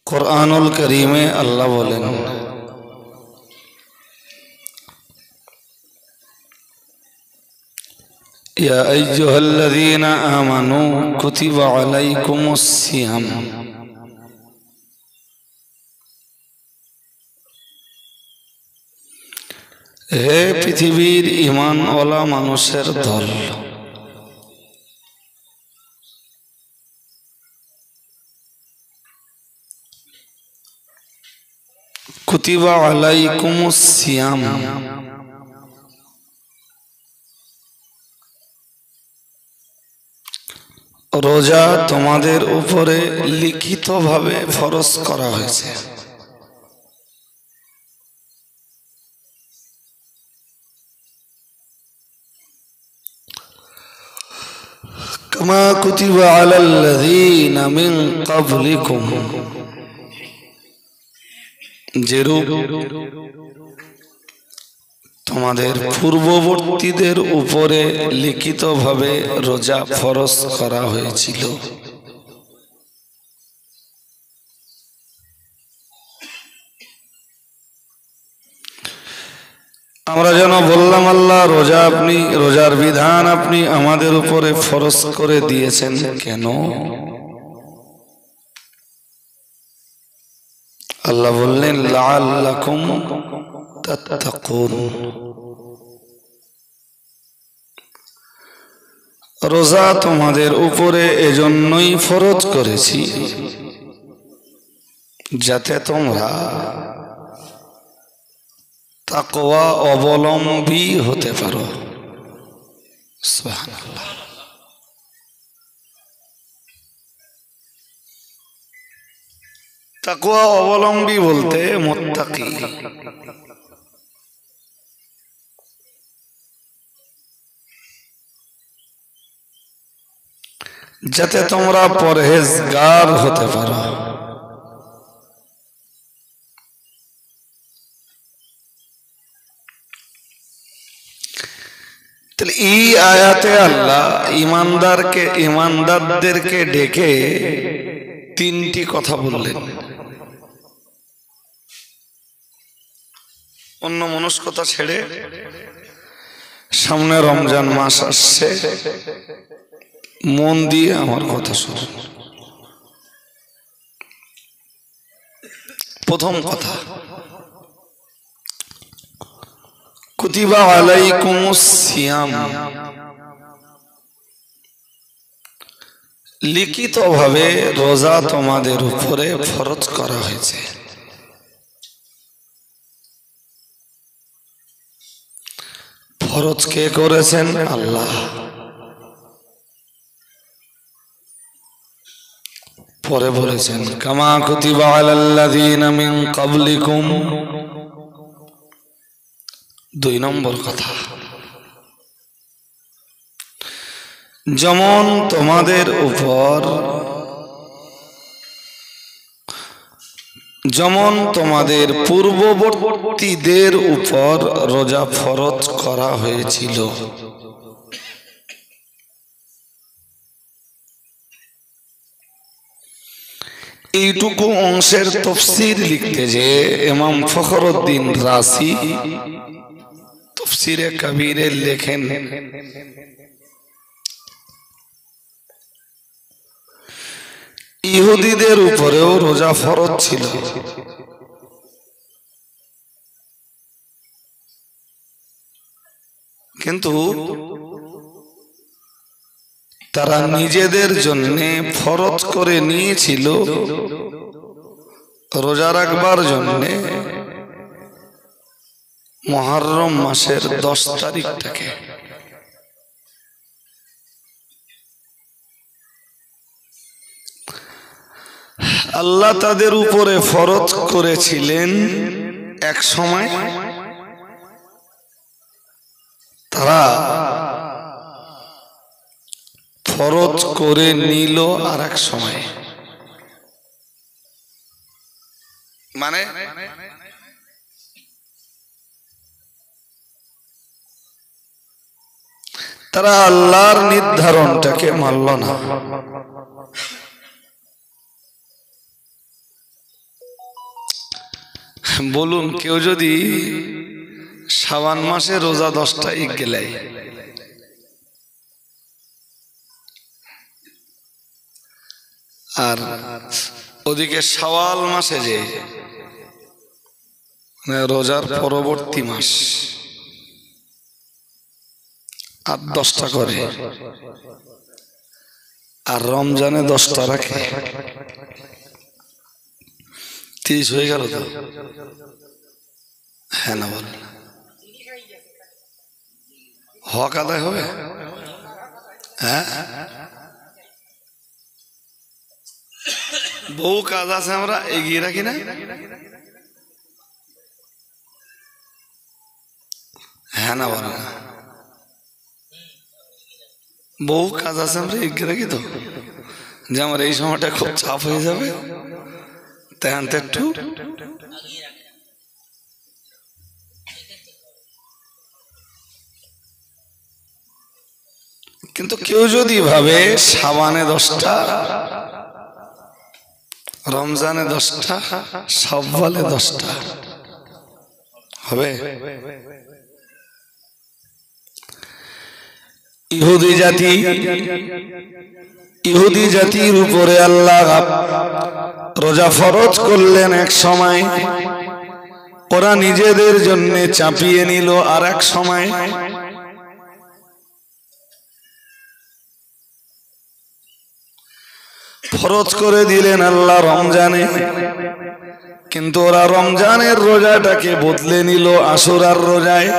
কুরআনুল কারীমে আল্লাহ বলেন, ইয়া আইয়ুহাল্লাযীনা আমানু কুতিবা আলাইকুমুস সিয়াম। হে পৃথিবীর ঈমানওয়ালা মানুষের দল, কুতিবা আলাইকুমুস সিয়াম, রোজা তোমাদের উপরে লিখিতভাবে ফরজ করা হয়েছে। কামা কুতিবা আলাল্লাযীনা মিন ক্বাবলিকুম, যেরূপ তোমাদের পূর্ববর্তীদের উপরে লিখিতভাবে রোজা ফরজ করা হয়েছিল। আমরা যেন বললাম, আল্লাহ রোজার বিধান আপনি আমাদের উপরে ফরজ করে দিয়েছেন কেন? আল্লাহ বললেন, লাআল্লাকুম তাত্তাকুন, রোজা তোমাদের উপরে এজন্যই ফরজ করেছি যাতে তোমরা তাকওয়া অবলম্বী হতে পারো। সুবহানাল্লাহ। তাকওয়া অবলম্বী বলতে মুত্তাকি। যাতে তোমরা পরহেজগার হতে পারো। তাহলে এই আয়াতে আল্লাহ ইমানদারদেরকে ডেকে তিনটি কথা বললেন। অন্য মনস্কতা ছেড়ে, সামনে রমজান মাস আসছে, মন দিয়ে আমার কথা শুনুন। প্রথম কথা, কুতিবা আলাইকুমুস সিয়াম, লিখিতভাবে রোজা তোমাদের উপরে ফরজ করা হয়েছে। ফরজ কে করেছেন? আল্লাহ। পরে বলেছেন, কামা কুতিবা আলাল্লাযীনা মিন ক্বাবলিকুম। দুই নম্বর কথা, যেমন তোমাদের পূর্ববর্তীদের উপর রোজা ফরজ করা হয়েছিল। এইটুকু অংশের তাফসীর লিখতে যে ইমাম ফখরুদ্দীন রাসি তাফসীরে কবীরে লেখেন, ইহুদিদের উপরেও রোজা ফরজ ছিল, কিন্তু তারা নিজেদের জন্য ফরজ করে নিয়েছিল রোজা রাখবার জন্য মুহররম মাসের 10 তারিখটাকে। আল্লাহ তাদের উপরে ফরজ করেছিলেন এক সময়, তারা ফরজ করে নিল আর এক সময়। মানে তারা আল্লাহর নির্ধারণটাকে মানল না। বলুন, কেউ যদি শাবান মাসে রোজা 10টা গেলে, আর ওদিকে শাওয়াল মাসে যে রোজার পরবর্তী মাস আর 10টা করে, আর রমজানে 10টা রাখে, 30 হয়ে গেল তো? হ্যাঁ না বল, হক আদায় হবে? হ্যাঁ, বহু কাজ আছে আমরা এগিয়ে রাখি না? হ্যাঁ না বল, বহু কাজ আছে আমরা এগিয়ে রাখি তো, যে আমার এই সময়টা খুব চাপ হয়ে যাবে, তাই আনতে একটু কিন্তু কেউ যদি ভাবে শাবানে 10টা, রমজানে 10টা, শাওয়ালে 10টা হবে? ইহুদি জাতির উপরে আল্লাহ রোজা ফরজ করলেন এক সময়, ওরা নিজেদের জন্য চাপিয়ে নিল আর এক সময়। ফরজ করে দিলেন আল্লাহ রমজানে, কিন্তু ওরা রমজানের রোজাটাকে বদলে নিল আশুরার রোজায়।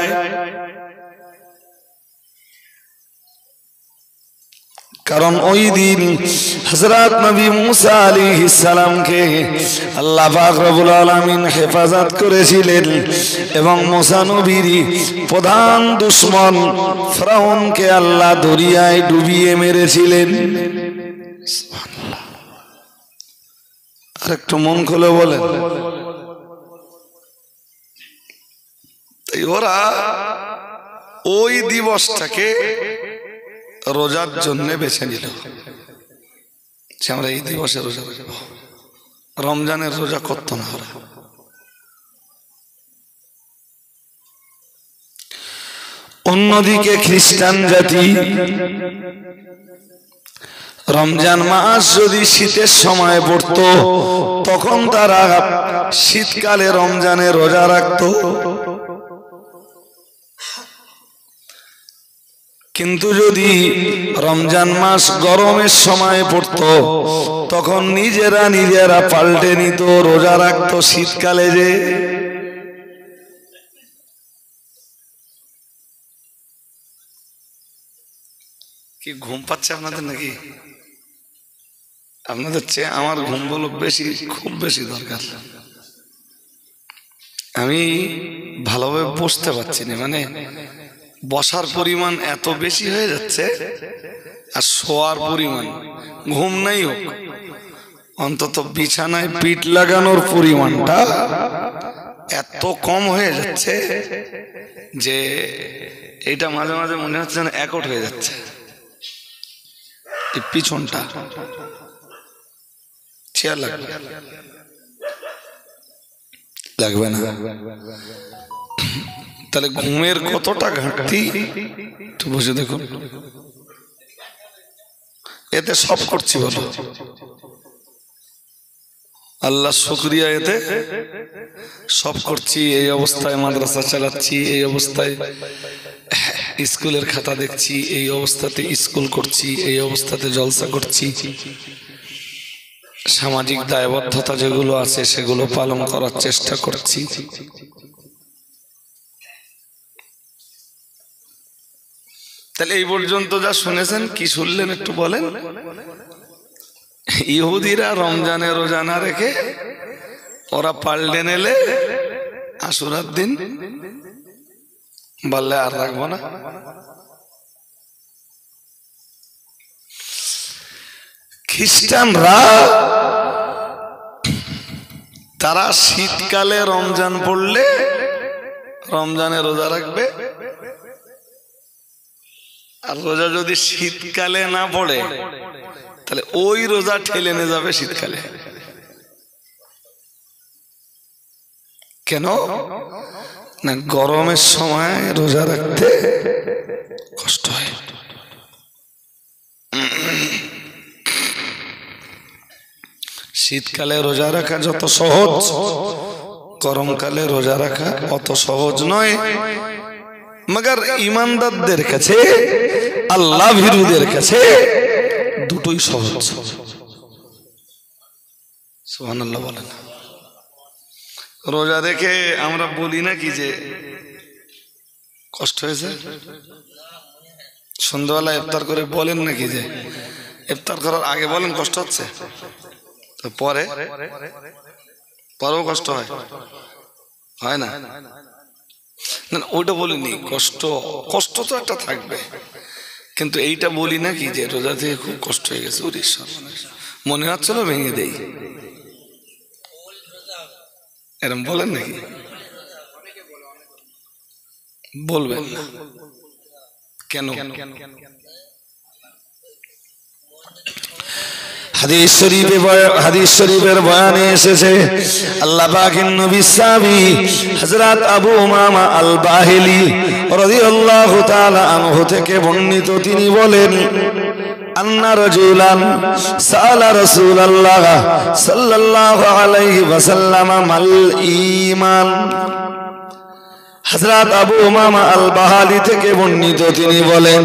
কারণ ওই দিন হযরত নবী মুসা আলাইহিস সালামকে আল্লাহ পাক রব্বুল আলামিন হেফাজত করেছিলেন, এবং মুসা নবীর প্রধান দুশমন ফিরআউনকে আল্লাহ দরিয়ায় ডুবিয়ে মেরেছিলেন। সুবহানাল্লাহ। আর একটু মন খুলে বলেন, ওরা ওই দিবসটাকে রোজার জন্য বেছে নিল, আমরা এই দিবসে রোজা রাখবো, রমজানের রোজা করতো না ওরা। অন্যদিকে খ্রিস্টান জাতি রমজান মাস যদি শীতের সময় পড়তো, তখন তারা শীতকালে রমজানে রোজা রাখতো। কিন্তু যদি রমজান মাস গরমের সময় পড়তো, তখন নিজেরা পাল্টে নিত, রোজা রাখতো শীতকালে। যে কি ঘুম পাচ্ছে আপনাদের নাকি? আপনাদের চেয়ে আমার ঘুম বলো বেশি, খুব বেশি দরকার। আমি ভালোভাবে বসতে পারছি না, মানে বসার পরিমাণ এত বেশি হয়ে যাচ্ছে, আর শোয়ার পরিমাণ, ঘুম নাই হোক, অন্তত বিছানায় পিঠ লাগানোর পরিমাণটা এত কম হয়ে যাচ্ছে যে এটা মাঝে মাঝে মনে হচ্ছে যেন একট হয়ে যাচ্ছে। পিছনটা চেয়ার লাগবে না? তাহলে ঘুমের কতটা ঘাটতি তো বসে দেখুন। এতে সব করছি বলো, আল্লাহ শুকরিয়া, এতে সব করছি। এই অবস্থায় মাদ্রাসা চালাচ্ছি, এই অবস্থায় স্কুলের খাতা দেখছি, এই অবস্থাতে স্কুল করছি, এই অবস্থাতে জলসা করছি, সামাজিক দায়বদ্ধতা যেগুলো আছে সেগুলো পালন করার চেষ্টা করছি। তাহলে এই পর্যন্ত যা শুনেছেন, কি শুনলেন একটু বলেন? ইহুদিরা রমজানে রোজা না রেখে ওরা পাল্টে নিলে আশুরার দিন বললে আর রাখবো না। খ্রিস্টানরা তারা শীতকালে রমজান পড়লে রমজানে রোজা রাখবে, আর রোজা যদি শীতকালে না পড়ে তাহলে ওই রোজা ঠেলে নিয়ে যাবে শীতকালে। কেন না গরমের সময় রোজা রাখতে কষ্ট হয়, শীতকালে রোজা রাখা যত সহজ গরমকালে রোজা রাখা অত সহজ নয়। মগর ইমানদারদের কাছে, আল্লাহ ভীরুদের কাছে দুটোই সহজ। সুবহানাল্লাহ বলেন। রোজা রেখে আমরা বলি না কি যে কষ্ট হয়েছে, সন্ধ্যাবেলা ইফতার করে বলেন নাকি যে ইফতার করার আগে বলেন কষ্ট হচ্ছে, তো পরেও কষ্ট হয় না? না ওটা বলিনি, কষ্ট তো একটা থাকবে, কিন্তু এইটা বলি না কি যে রোজা থেকে খুব কষ্ট হয়ে গেছে, মনে হচ্ছিল ভেঙে দেই, এরম বলেন নাকি? বলবেন না কেন? হাদিস শরীফের বয়ানে এসেছে আল্লাহ পাকের নবী সাহাবী হযরত আবু উমামা আল বাহিলি রাদিয়াল্লাহু তাআলা আনহু থেকে বর্ণিত, তিনি বলেন আন্না রাজুলান সাআলা রাসূলুল্লাহ সাল্লাল্লাহু আলাইহি ওয়াসাল্লাম মাল ঈমান। হযরত আবু উমামা আল বাহালি থেকে বর্ণিত, তিনি বলেন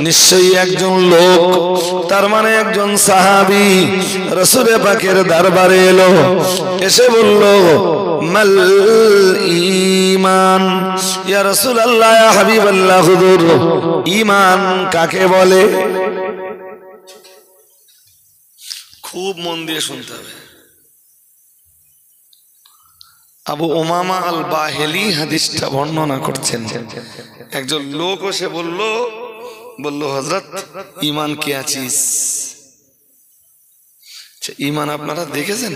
নিশ্চয়ই একজন লোক, তার মানে একজন সাহাবী রাসূল পাকের দরবারে এলো, এসে বলল মাল ঈমান, ইয়া রাসূলুল্লাহ ইয়া হাবিবাল্লাহ হুজুর, ঈমান কাকে বলে? খুব মন দিয়ে শুনতে হবে। আবু উমামা আল বাহিলি হাদিসটা বর্ণনা করছেন। একজন লোক এসে বলল হযরত ঈমান কি আছিস? ঈমান আপনারা দেখেছেন?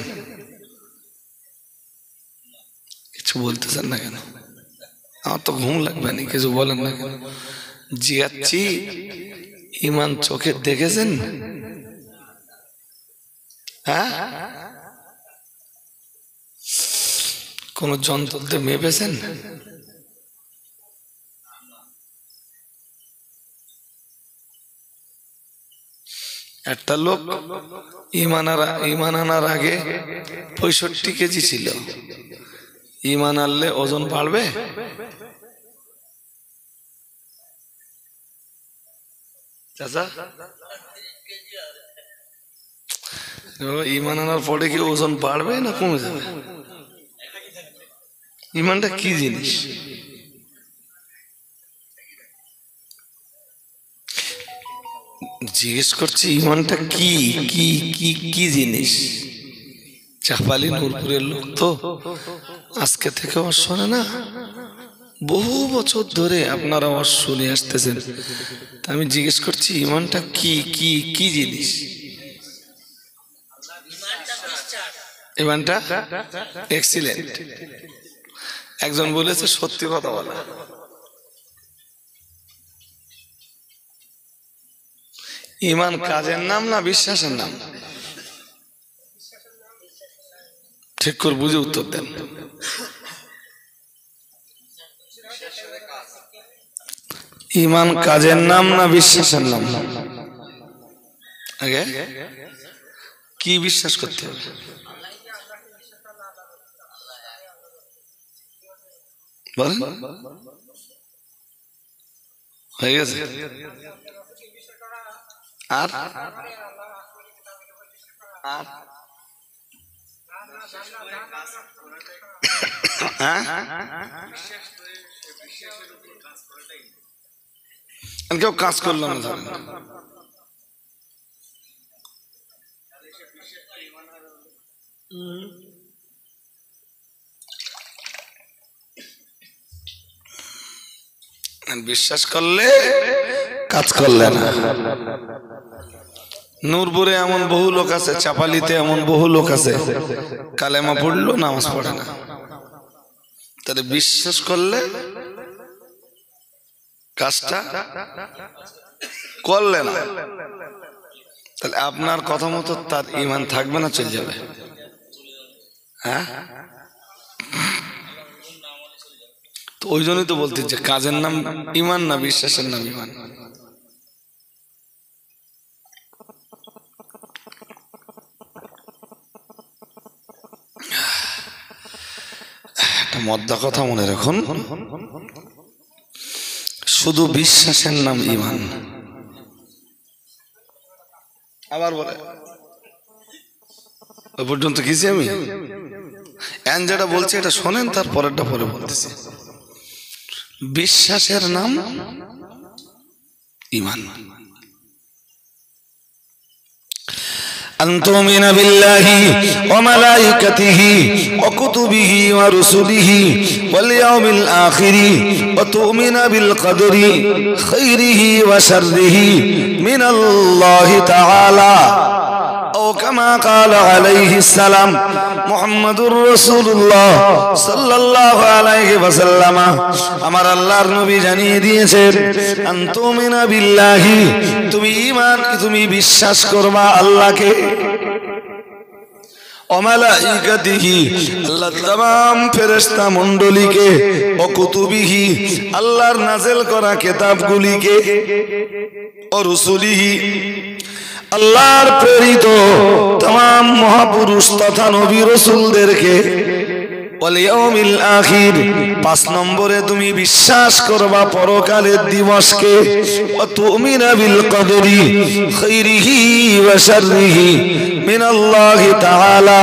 কিছু বলতেছেন না কেন? আমার তো ঘুম লাগবে না, কিছু বলেন না কেন? জিয়াচ্ছি, ঈমান চোখে দেখেছেন? হ্যাঁ, কোন যন্ত্রতে মেপেছেন? একটা লোক ঈমান আনার আগে 65 কেজি ছিল, ঈমান আনলে ওজন বাড়বে? চাচা, ঈমান আনার পরে কি ওজন বাড়বে না কমে যাবে? ঈমানটা কি জিনিস? জিজ্ঞেস করছি ঈমানটা কি কি কি কি জিনিস? চাপালি নূরপুরের লোক তো আজকে থেকে আওয়াজ শোনে না, বহু বছর ধরে আপনারা আওয়াজ শুনে আসতেছেন। আমি জিজ্ঞেস করছি ঈমানটা কি কি কি জিনিস? ঈমানটা এক্সিলেন্ট। একজন বলেছে সত্যি কথা বলা। ঈমান কাজের নাম না বিশ্বাসের নাম? ঠিক করে বুঝে উত্তর দেন। ঈমান কাজের নাম না বিশ্বাসের নাম? আগে কি বিশ্বাস করতে হবে? বলেন, হয়ে গেছে? আর কেউ কাজ করলো না, ধরেন বিশ্বাস করলে কাজ করলে না। নূরপুরে এমন বহু লোক আছে, চাপালিতে এমন বহু লোক আছে, কালেমা পড়লো নামাজ পড়ে না। তাহলে বিশ্বাস করলে কাজটা করলে না, তাহলে আপনার কথা মতো তার ঈমান থাকবে না চলে যাবে? হ্যাঁ, ওই জন্যই তো বলতে যে কাজের নাম ইমান না বিশ্বাসের নাম ইমান। একটা মদ্দা কথা মনে রাখুন, শুধু বিশ্বাসের নাম ইমান। আবার বলে ওই পর্যন্ত গেছি আমি, এন যেটা বলছি এটা শোনেন, তারপরেরটা পরে বলতেছি। বিশ্বাসের নাম ইমান। أن تؤمن بالله وملائكته وكتبه ورسله واليوم الآخر وتؤمن بالقدر خيره وشره من الله تعالى أو كما قال عليه السلام محمد رسول الله صلى الله عليه وسلم আমার আল্লাহর নবী জানিয়ে দিয়েছেন আন তুমিনা বিল্লাহি, তুমি ঈমান, তুমি বিশ্বাস করবা আল্লাহকে, ও মালাইকাতিহি, আল্লাহর तमाम ফেরেশতা মণ্ডলীকে, ও কুতুবিহি, আল্লাহর নাযিল করা কিতাবগুলিকে, ও রুসুলিহি, আল্লাহর প্রেরিত तमाम মহাপুরুষ তথা নবী রাসূলদেরকে, ওয়াল ইয়াউমিল আখির, 5 নম্বরে তুমি বিশ্বাস করবা পরকালের দিবসকে, ওয়া তুমিনা বিল কদরি খাইরিহি ওয়া শাররিহি মিনাল্লাহি তাআলা,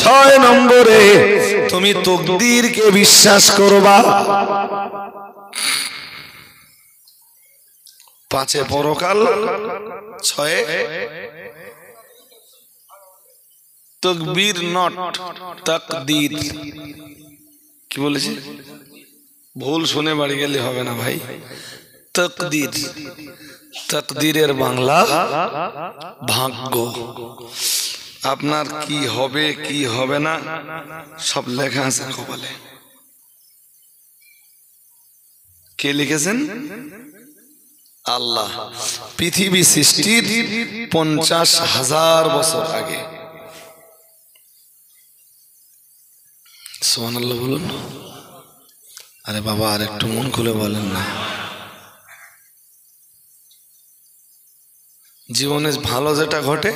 6 নম্বরে তুমি তাকদীরকে বিশ্বাস করবা। 5 পরকাল, 6 তকবীর নট তাকদীর। কি বলেছি? ভুল শুনে বাড়ি গেলে হবে না ভাই। তাকদীর, তাকদীরের বাংলা ভাগ্য। আপনার কি হবে কি হবে না সব লেখা আছে কপালে। কে লিখেছেন? আল্লাহ। পৃথিবী সৃষ্টির 50,000 বছর আগে। সুবহানাল্লাহ বলুন। আরে বাবা আর একটু মন খুলে বলেন না। জীবনে ভালো যেটা ঘটে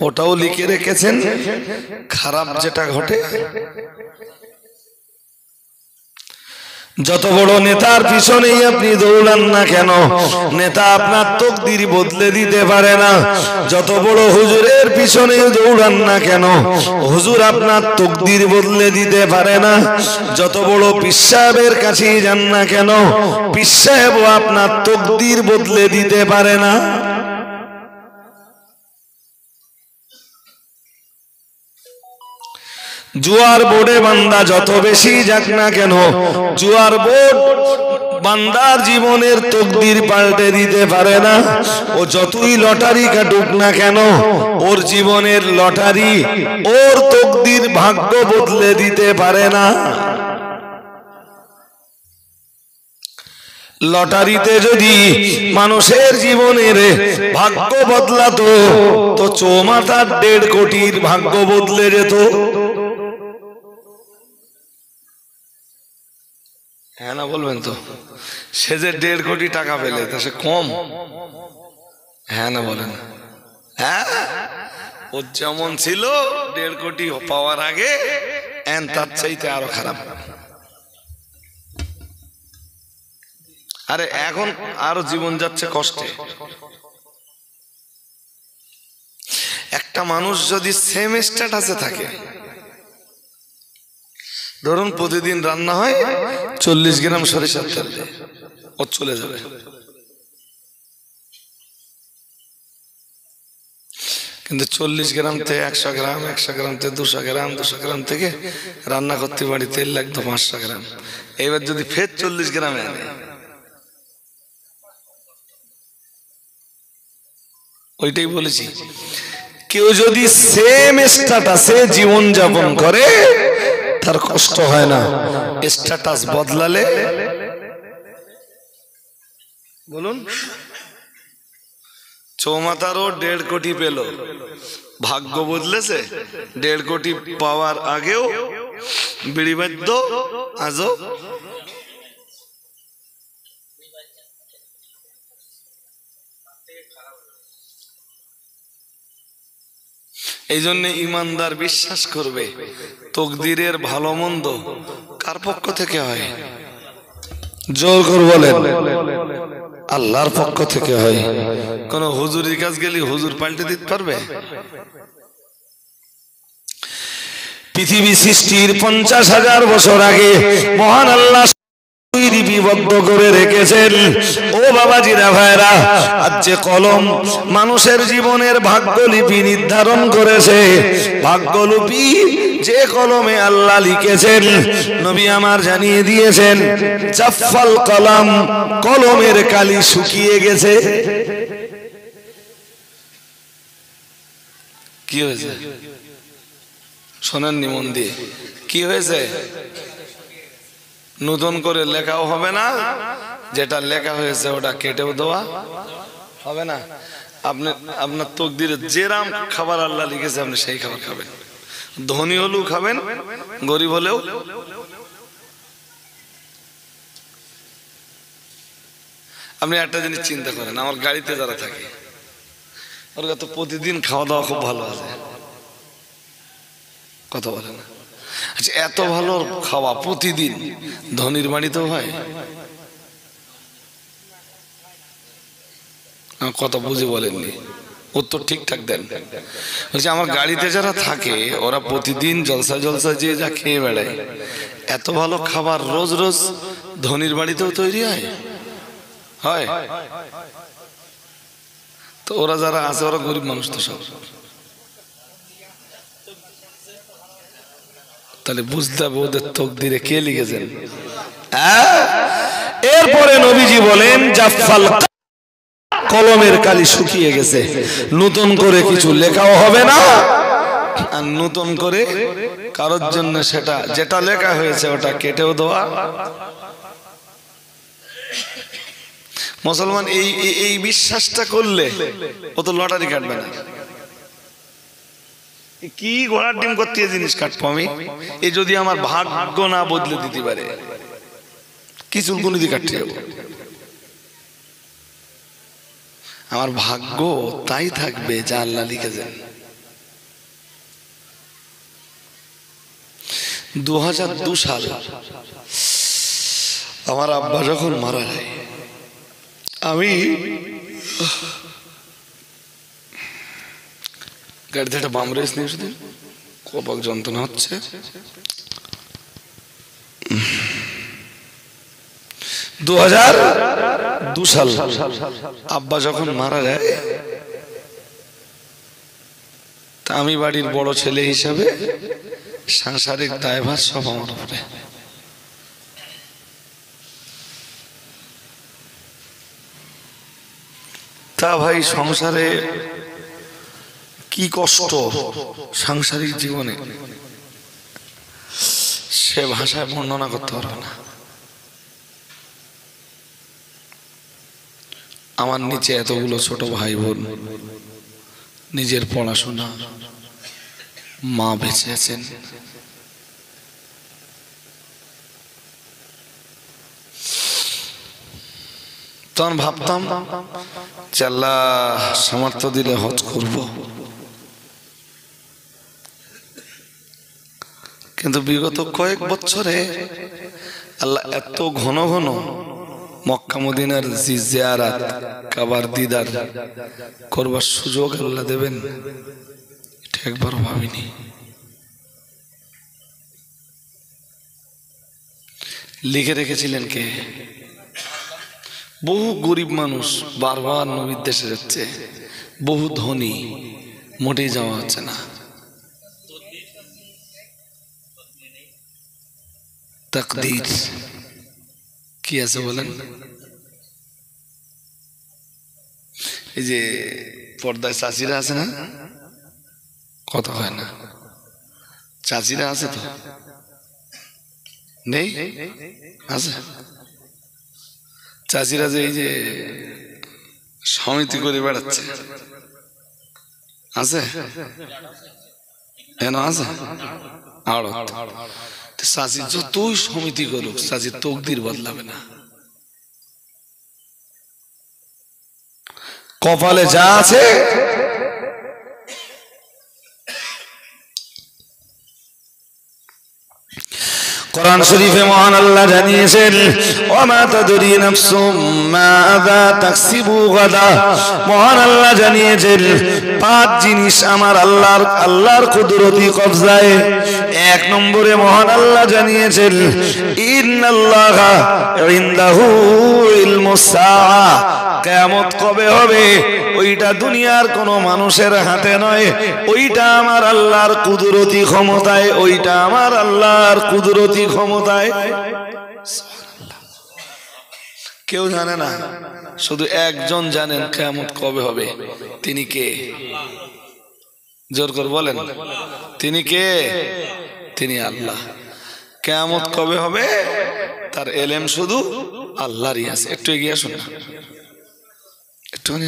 ওটাও লিখে রেখেছেন, খারাপ যেটা ঘটে। যত বড় নেতার পিছনেই আপনি দৌড়ান না কেন, নেতা আপনার তকদির বদলে দিতে পারে না। যত বড় হুজুরের পিছনে দৌড়ান না কেন, হুজুর আপনার তকদির বদলে দিতে পারে না। যত বড় পীর সাহেবের কাছেই যান না কেন, পীর সাহেবও আপনার তকদির বদলে দিতে পারে না। জুয়ার বোর্ডে বান্দা যত বেশি যাক না কেন, জুয়ার বোর্ড বান্দার জীবনের তকদির পাল্টে দিতে পারে না। ও যতই লটারি কাটুক না কেন, ওর জীবনের লটারি ওর তকদির ভাগ্য বদলে দিতে পারে না। লটারিতে যদি মানুষের জীবনের ভাগ্য বদলাতো তো চৌমাথার 1.5 কোটির ভাগ্য বদলে যেত। হ্যাঁ না বলবেন তো? সে যে 1.5 কোটি টাকা পেলে তা সে কম? হ্যাঁ না বলেন? হ্যাঁ, ও যেমন ছিল 1.5 কোটি পাওয়ার আগে তার চাইতে আরো খারাপ। আরে এখন আরো জীবন যাচ্ছে কষ্টে। একটা মানুষ যদি সেম স্ট্যাটাসে থাকে, ধরুন প্রতিদিন রান্না হয় 40 গ্রাম সরিষার তেল, ও চলে যাবে। কিন্তু 40 গ্রাম থেকে 100 গ্রাম, 100 গ্রাম থেকে 200 গ্রাম, 200 গ্রাম থেকে রান্না করতে পারি তেল লাগতো 500 গ্রাম। এবার যদি ফের 40 গ্রামে আনে, ওইটাই বলেছি, কেউ যদি সেম স্ট্যাটাসে জীবন যাপন করে তার কষ্ট হয় না। স্ট্যাটাস বদলালে বলুন, চৌমাথারও 1.5 কোটি পেল, ভাগ্য বদলেছে। 1.5 কোটি পাওয়ার আগেও বিড়ি বাদ্য, আজও এই জন্য ইমানদার বিশ্বাস করবে তকদিরের ভালো মন্দ কার পক্ষ থেকে হয়? জোর করে বলেন, আল্লাহর পক্ষ থেকে হয়। কোন হুজুরের কাছ গেলে হুজুর পাল্টে দিতে পারবে? পৃথিবী সৃষ্টির 50,000 বছর আগে মহান আল্লাহ লিপিবদ্ধ করে রেখেছেন। ও বাবাজিরা ভাইরা, আজ যে কলম মানুষের জীবনের ভাগ্যলিপি নির্ধারণ করেছে, ভাগ্যলিপি যে কলমে আল্লাহ লিখেছেন, নবী আমার জানিয়ে দিয়েছেন জাফফাল কলম, কলমের কালি শুকিয়ে গেছে। কি হয়েছে শোনেননি মন দিয়ে? কি হয়েছে? নতুন করে লেখাও হবে না, যেটা লেখা হয়েছে ওটা কেটেও দেওয়া হবে না। আপনি আপনার তকদিরে যেরাম খাবার আল্লাহ লিখেছে আপনি সেই খাবার খাবেন। ধনী হলেও খাবেন, গরিব হলেও। আপনি একটা জিনিস চিন্তা করেন, আমার গাড়িতে যারা থাকে ওর তো প্রতিদিন খাওয়া দাওয়া খুব ভালো আছে, কথা বলে না? আচ্ছা, এত ভালো খাওয়া প্রতিদিন ধনীর বাড়িতেও হয়? কথা বুঝে বলেননি, উত্তর ঠিকঠাক দেন। বলছি আমার গাড়িতে যারা থাকে ওরা প্রতিদিন জলসা জলসা যে যা খেয়ে বেড়ায়, এত ভালো খাবার রোজ রোজ ধনীর বাড়িতেও তৈরি হয়? হয়। তো ওরা যারা আছে ওরা গরিব মানুষ তো সব। তাহলে বুঝতে হবে ওদের তকদিরে কে লিখেছেন। এরপরে নবীজি বলেন জাফফাল কলমের কালি শুকিয়ে গেছে, নতুন করে কিছু লেখাও হবে না, আর নতুন করে কারোর জন্য সেটা যেটা লেখা হয়েছে ওটা কেটেও দেওয়া। মুসলমান এই বিশ্বাসটা করলে ও তো লটারি কাটবে না। কি ঘোড়ার ডিম করতে জিনিস কাটবো আমি? এই যদি আমার ভাগ্য না বদলে দিতে পারে কি চুলকুনি দিয়ে কাটতে যাবো? আমার ভাগ্য তাই থাকবে যা আল্লাহ লিখেছেন। 2002 সাল আমার আব্বা যখন মারা যায়, আমি গাড়িতে একটা বাম রেস নিয়ে শুধু কপাল যন্ত্রণা হচ্ছে। 2002 সাল আব্বা যখন মারা যায়, তা আমি বাড়ির বড় ছেলে হিসাবে সাংসারিক দায়ভার সব আমার উপরে। তা ভাই সংসারে কি কষ্ট সাংসারিক জীবনে সে ভাষায় বর্ণনা করতে পারবে না। আমার নিচে এতগুলো ছোট ভাই বোন, নিজের পড়াশোনা, মা বেঁচে আছেন, তখন ভাবতাম যে আল্লাহ সামর্থ্য দিলে হজ করব, কিন্তু বিগত কয়েক বছরে আল্লাহ এত ঘন ঘন মক্কা মদিনার জিয়ারাত, কাবার দিদার করবার সুযোগ আল্লাহ দেবেন এটা একবারও ভাবিনি। লিখে রেখেছিলেন কে? বহু গরিব মানুষ বারবার নবীর দেশে যাচ্ছে, বহু ধনী মোটেই যাওয়া হচ্ছে না। তাকদীর কি আছে বলেন? এই যে পর্দায় চাচিরা আছে না, কথা হয় না, চাচিরা আছে তো নেই? আছে চাচিরা যে এই যে সমিতি করে বেড়াচ্ছে, আছে কেন? আছে আড়ত। চাচি যতই সমিতি করুক চাচির তকদির বদলাবে না। কপালে যা আছে কোরআন শরীফে মহান আল্লাহ জানিয়েছেন ওমা তাদরি নাফসুম মাযা তাকসিবু গাদা। মহান আল্লাহ জানিয়েছেন পাঁচ জিনিস আমার আল্লাহর কুদরতি কবজায়। এক নম্বরে মহান আল্লাহ জানিয়েছেন ইন্নাল্লাহা ইনদাহু ইলমুস সাআ। কিয়ামত কবে হবে ওইটা দুনিয়ার কোনো মানুষের হাতে নয়, ওইটা আমার আল্লাহর কুদরতি ক্ষমতায়, ওইটা আমার আল্লাহর কুদরতি ক্ষমতায়। কেউ জানে না, শুধু একজন জানেন কিয়ামত কবে হবে। তিনি কে? জোর করে বলেন, তিনি কে? তিনি আল্লাহ। কিয়ামত কবে হবে তার এলেম শুধু আল্লাহরই আছে। একটু এগিয়ে আসুন না, একটুখানি।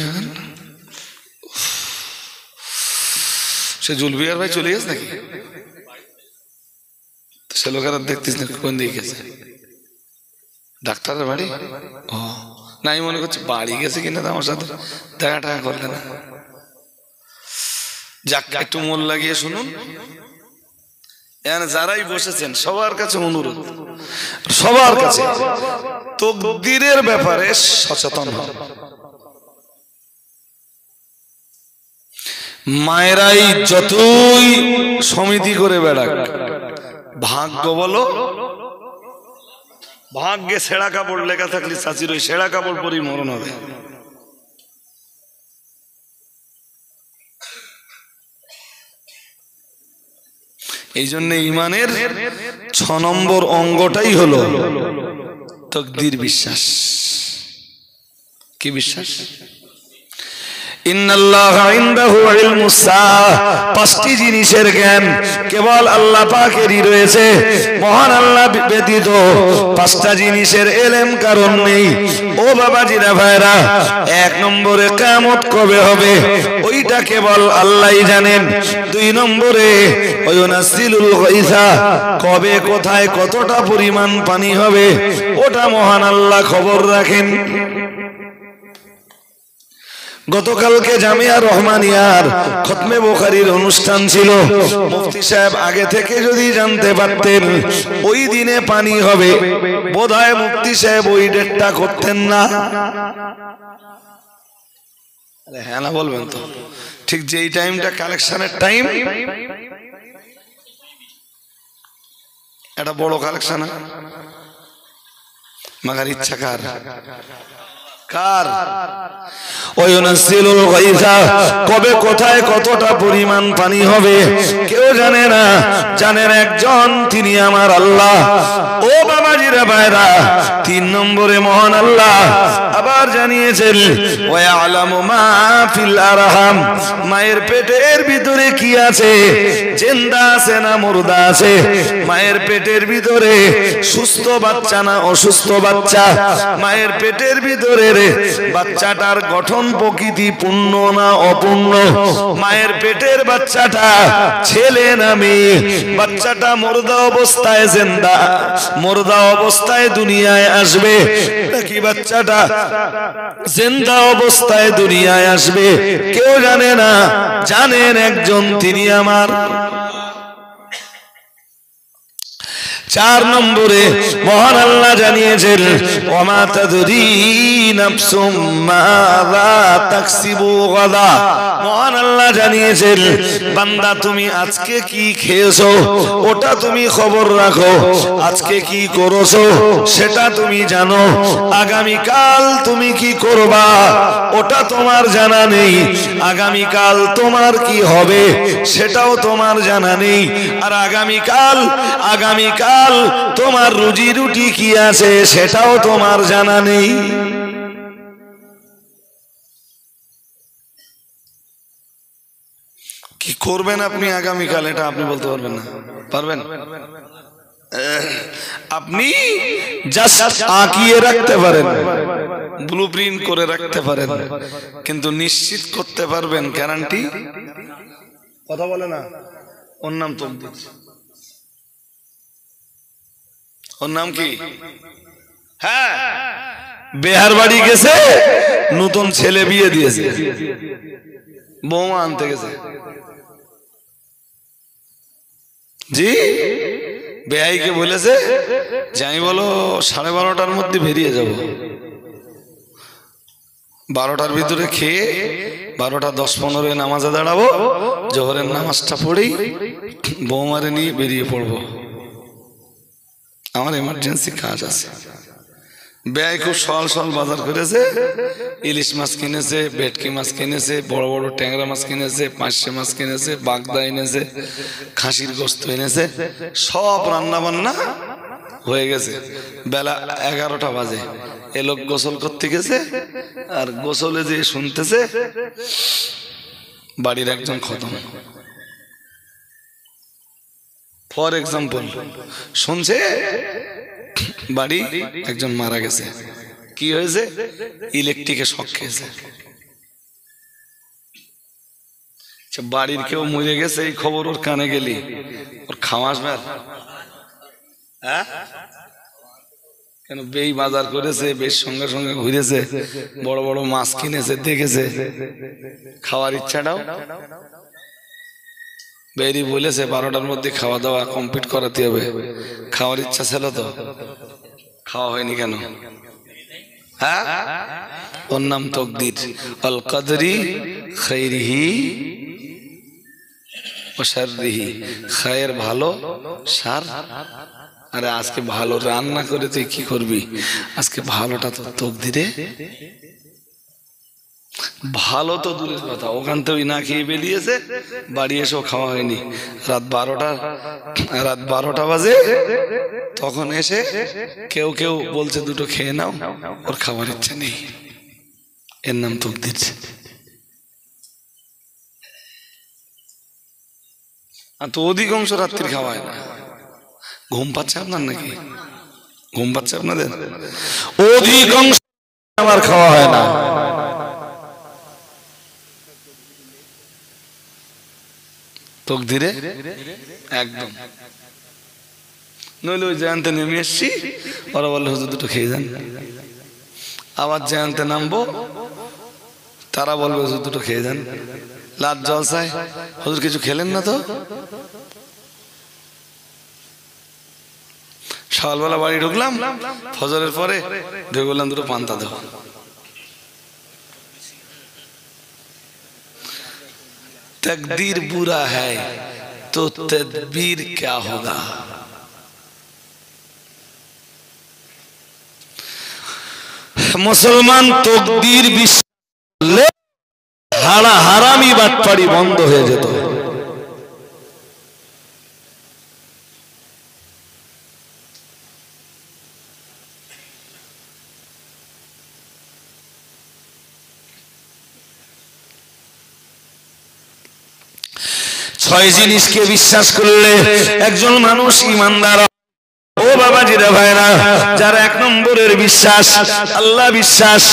সে জুলবিয়ার ভাই চলে গেছে নাকি? সে লোকেরা দেখতিস না কোন দিকে গেছে? ডাক্তারের বাড়ি? ও না, আমি মনে করছি বাড়ি গেছে কিনা, আমার সাথে দেখা টাকা করলে না। যাক, একটু মন লাগিয়ে শুনুন। যারাই বসেছেন সবার কাছে অনুরোধ, সবার কাছে তাকদীরের ব্যাপারে সচেতন হন। মায়েরাই যতই সমিতি করে বেড়াক, ভাগ্য বলো, ভাগ্যে ছেঁড়া কাপড় লেখা থাকলে চাচির ওই ছেঁড়া কাপড় পরেই মরণ হবে। এই জন্য ইমানের 6 নম্বর অঙ্গটাই হলো তাকদীর বিশ্বাস। কি বিশ্বাস? ইন্নাল্লাহা ইনদাহু ইলমুস সাআ। পাঁচটি জিনিসের জ্ঞান কেবল আল্লাহ পাকেরই রয়েছে। মহান আল্লাহ ব্যতীত পাঁচটা জিনিসের এলেম কারণ নেই। ও বাবাজিরা ভাইরা, এক নম্বরে কিয়ামত কবে হবে ওইটা কেবল আল্লাহই জানেন। দুই নম্বরে ওয়ায়ুনাসিলুল গায়সা, কবে কোথায় কতটা পরিমাণ পানি হবে ওটা মহান আল্লাহ খবর রাখেন। গতকালকে জামিয়া রহমানিয়ার খতমে বুখারীর অনুষ্ঠান ছিল। মুফতি সাহেব আগে থেকে যদি জানতে পারতেন ওই দিনে পানি হবে, বোধহয় মুফতি সাহেব ওই ডেটটা করতেন না। হ্যাঁ না বলবেন তো? ঠিক যেই টাইমটা কালেকশনের টাইম, এটা বড় কালেকশন, মাগার ইচ্ছা কার? কার? ওয়ায়ুনাসিলুল গায়সা, কবে কোথায় কতটা পরিমাণ পানি হবে কেউ জানে না, জানেন একজন, তিনি আমার আল্লাহ। ও বাবাজিরা ভাইরা, 3 নম্বরে মহান আল্লাহ আবার জানিয়েছেন ওয়ায়ালামু মা ফিল আরহাম, মায়ের পেটের ভিতরে কি আছে, জিন্দা আছে না মুর্দা আছে, মায়ের পেটের ভিতরে সুস্থ বাচ্চা না অসুস্থ বাচ্চা, মায়ের পেটের ভিতরে বাচ্চাটার গঠন প্রকৃতি পূর্ণ না অপূর্ণ, মায়ের পেটের বাচ্চাটা ছেলে না মেয়ে, বাচ্চাটা মুর্দা অবস্থায় জিন্দা, মুর্দা অবস্থায় দুনিয়ায় আসবে নাকি বাচ্চাটা জিন্দা অবস্থায় দুনিয়ায় আসবে কেউ জানে না, জানেন একজন, তিনি আমার। 4 নম্বরে মহান আল্লাহ জানিয়েছেন ওমা তাদরি নাফসুম মাযা তাকসিবু গাদা। মহান আল্লাহ জানিয়েছেন বান্দা তুমি আজকে কি খেয়েছো ওটা তুমি খবর রাখো, আজকে কি করেছো সেটা তুমি জানো, আগামী কাল তুমি কি করবা ওটা তোমার জানা নেই, আগামী কাল তোমার কি হবে সেটাও তোমার জানা নেই, আর আগামী কাল তোমার রুজি রুটি কি আছে সেটাও তোমার জানা নেই। কি করবেন আপনি আগামীকাল এটা আপনি বলতে পারবেন না? পারবেন? আপনি জাস্ট আঁকিয়ে রাখতে পারেন, ব্লুপ্রিন্ট করে রাখতে পারেন, কিন্তু নিশ্চিত করতে পারবেন গ্যারান্টি? কথা বলে না। ওর নাম তো ওর নাম কি? হ্যাঁ, বেহার বাড়ি গেছে, নতুন ছেলে বিয়ে দিয়েছে, বৌমা আনতে গেছে। জি বেয়াইকে বলেছে যে আমি বলো 12:30টার মধ্যে বেরিয়ে যাব, 12টার ভিতরে খেয়ে 12:10-15 নামাজে দাঁড়াবো, জোহরের নামাজটা পড়েই বৌমারে নিয়ে বেরিয়ে পড়বো, আমার এমার্জেন্সি কাজ আছে। ব্যয় খুব সল সল বাজার করেছে, ইলিশ মাছ কিনেছে, ভেটকি মাছ কিনেছে, বড় বড় ট্যাংরা মাছ কিনেছে, পাঁচশে মাছ কিনেছে, বাগদা এনেছে, খাসির গোস্ত এনেছে, সব রান্না বান্না হয়ে গেছে। বেলা 11টা বাজে, এ লোক গোসল করতে গেছে, আর গোসলে যে শুনতেছে বাড়ির একজন খতম। ফর এক্সাম্পল শুনছে বাড়ি একজন মারা গেছে। কি হয়েছে? ইলেকট্রিকে শক খেয়েছে। বাড়ির কেউ মরে গেছে, এই খবর ওর কানে গেলি ওর খাওয়া আসবে? হ্যাঁ, কেন? বেই বাজার করেছে, বেশ সঙ্গে সঙ্গে ঘুরেছে, বড় বড় মাছ কিনেছে, দেখেছে, খাওয়ার ইচ্ছাটাও বেরি বলেছে 12টার মধ্যে খাওয়া দাওয়া কমপ্লিট করাতে হবে। খাওয়ার ইচ্ছা ছিল তো, খাওয়া হয়নি কেন? হ্যাঁ, ওর নাম তকদির। আল কদরি খাইরিহি ওয়া শাররিহি, খায়ের ভালো, শার। আরে আজকে ভালো রান্না করে তুই কি করবি? আজকে ভালোটা তো তকদিরে। ভালো তো দূরের কথা, ওখান থেকে না খেয়ে বেরিয়েছে, বাড়ি এসেও খাওয়া হয়নি। রাত 12টা বাজে, তখন এসে কেউ কেউ বলছে দুটো খেয়ে নাও, ওর খাবার ইচ্ছা নেই। এর নাম তকদির। আর তো অধিকাংশ রাত্রির খাওয়া হয় না। ঘুম পাচ্ছে আপনার নাকি? ঘুম পাচ্ছে আপনাদের? অধিকাংশ আমার খাওয়া হয় না। তকদিরে একদম। নইলে ওই জয়ন্তে নেমে এসছি, ওরা বললে হুজুর দুটো খেয়ে যান। আবার জয়ন্তে নামবো, তারা বলবে হুজুর দুটো খেয়ে যান। লাট জলসায় হুজুর কিছু খেলেন না তো? সকালবেলা বাড়ি ঢুকলাম, ফজরের পরে ঢুকে বললাম দুটো পান্তা দাও। तकदीर बुरा है तो तदबीर क्या होगा? मुसलमान तकदीर বিশ্বাস হারা হারামি বাটপাড়ি বন্ধ হয়ে যেত। ছয় জিনিসকে বিশ্বাস করলে একজন মানুষ ঈমানদার। ও বাবাজিরা ভাইরা, যার 1 নম্বরের বিশ্বাস আল্লাহ বিশ্বাস,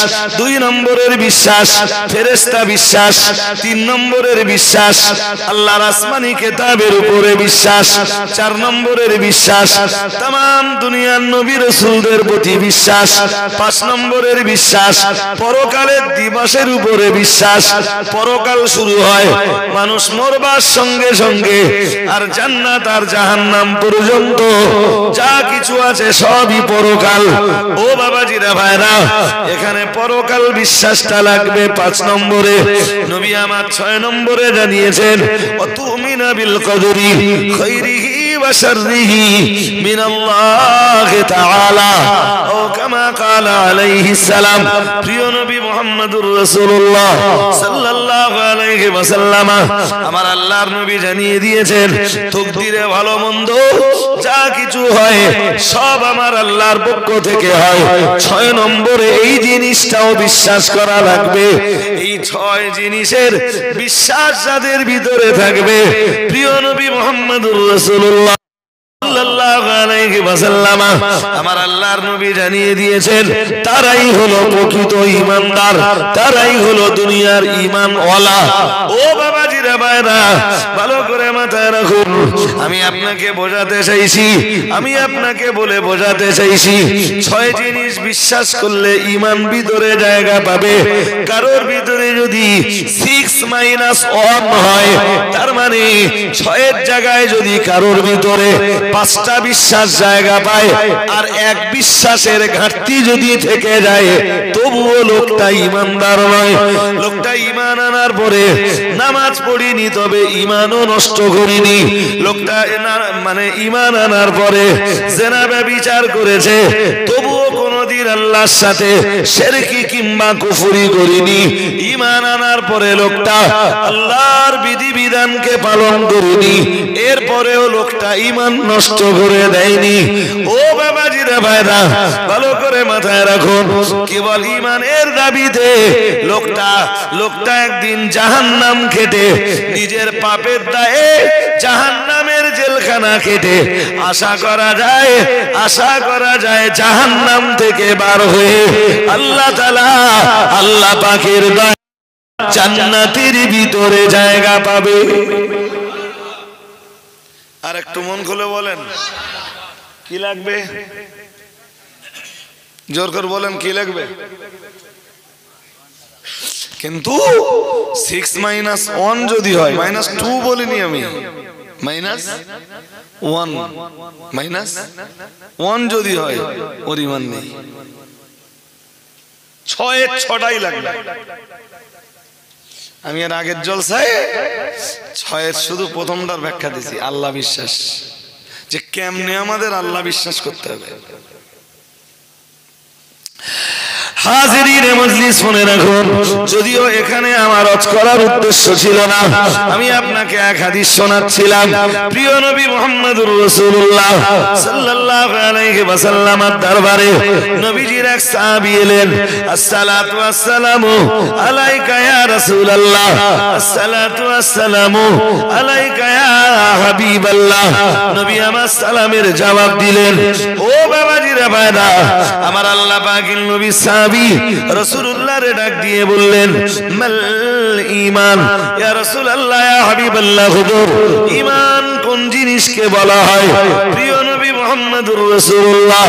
2 নম্বরের বিশ্বাস ফেরেশতা বিশ্বাস, 3 নম্বরের বিশ্বাস আল্লাহর আসমানি কিতাবের উপরে বিশ্বাস, 4 নম্বরের বিশ্বাস तमाम দুনিয়ার নবী রাসূলদের প্রতি বিশ্বাস, 5 নম্বরের বিশ্বাস পরকালের দিবসের উপরে বিশ্বাস। পরকাল শুরু হয় মানুষ মরবার সঙ্গে সঙ্গে, আর জান্নাত আর জাহান্নাম পর্যন্ত যা কিছু আছে সবই পরকাল। ও বাবাজিরা ভাইরা, এখানে পরকাল বিশ্বাসটা লাগবে 5 নম্বরে। নবী আমার 6 নম্বরে জানিয়েছেন ওয়াতুমিনা বিল কদরি খাইরিহি ওয়া শাররিহি মিনাল্লাহি তাআলা, ও কামা ক্বালা আলাইহিস সালাম। প্রিয় নবী মুহাম্মদুর রাসূলুল্লাহ সাল্লাল্লাহু আলাইহি ওয়াসাল্লাম, আমার আল্লাহর নবী জানিয়ে দিয়েছেন তাকদীরে ভালো মন্দ যা কিছু হয় সব আমার আল্লাহর পক্ষ থেকে হয়। 6 নম্বরে এই জিনিসটাও বিশ্বাস করা লাগবে। এই 6 জিনিসের বিশ্বাস যাদের ভিতরে থাকবে, প্রিয় নবী মুহাম্মদুর রাসূলুল্লাহ সাল্লাল্লাহু আলাইহি ওয়াসাল্লাম, আমার আল্লাহর নবী জানিয়ে দিয়েছেন তারাই হলো প্রকৃত ঈমানদার, তারাই হলো দুনিয়ার ঈমানওয়ালা। ও বাবাজিরা ভাইরা ভালো করে মাথায় রাখুন, আমি আপনাকে বোঝাতে চাইছি, আমি আপনাকে বলে বোঝাতে চাইছি, 6 জিনিস বিশ্বাস করলে ঈমান ভিতরে জায়গা পাবে। কারোর ভিতরে যদি 6-1 হয়, তার মানে 6 জায়গায় যদি কারোর ভিতরে 5টা বিশ্বাস জায়গা পায়, আর 1 বিশ্বাসের ঘাটতি যদি থেকে যায়, তবুও লোকটা ঈমানদার নয়। লোকটা ঈমান আনার পরে নামাজ পড়িনি, তবে ঈমানও নষ্ট করিনি। লোকটা মানে ঈমান আনার পরে জিনা ব্যভিচার করেছে, তবুও কোনদিন আল্লাহর সাথে শিরকি কিংবা কুফরি করিনি। ঈমান আনার পরে লোকটা আল্লাহর বিধিবিধানকে পালন করিনি, এরপরেও লোকটা ঈমান নষ্ট করে দেয়নি। ও বাবাজিরা ভাইরা ভালো করে মাথায় রাখুন, কেবল ঈমানের দাবিতে লোকটা একদিন জাহান্নাম খেটে, নিজের পাপের দায়ে জাহান্নামের জেলখানা খেটে আশা করা যায় জাহান্নাম থেকে বার হয়ে আল্লাহ তাআলা, আল্লাহ পাকের দয়া জান্নাতের ভিতরে জায়গা পাবে। আর একটু মন খুলে বলেন কি লাগবে, জোর করে বলেন কি লাগবে। কিন্তু 6-1 যদি হয়, -2 বলিনি আমি, -1 যদি হয়, ওর ঈমান নেই। 6-6টাই লাগবে। আমি এর আগের জলসায় 6-এর শুধু প্রথমটার ব্যাখ্যা দিয়েছি, আল্লাহ বিশ্বাস, যে কেমনে আমাদের আল্লাহ বিশ্বাস করতে হবে। হাজিরিনে মজলিস শুনে রাখুন, যদিও এখানে আমার ওয়াজ করার উদ্দেশ্য ছিল না, আমি আপনাকে এক হাদিস শোনাচ্ছিলাম। প্রিয় নবী মুহাম্মদুর রাসূলুল্লাহ সাল্লাল্লাহু আলাইহি ওয়াসাল্লামের দরবারে নবীজির এক সাহাবী এলেন। আসসালাতু ওয়াসসালামু আলাইকা ইয়া রাসূলুল্লাহ, আসসালাতু ওয়াসসালামু আলাইকা ইয়া হাবিবাল্লাহ। নবী আমার সালামের জবাব দিলেন। ও বাবাজিরা ভাইরা, আমার আল্লাহ পাকের নবী সাহাবী রাসূলুল্লাহর ডাক দিয়ে বললেন, মাল ঈমান ইয়া রাসূলুল্লাহ, ইয়া হাবিবাল্লাহ, হুজুর ঈমান কোন জিনিসকে বলা হয়? প্রিয় নবী মুহাম্মদুর রাসূলুল্লাহ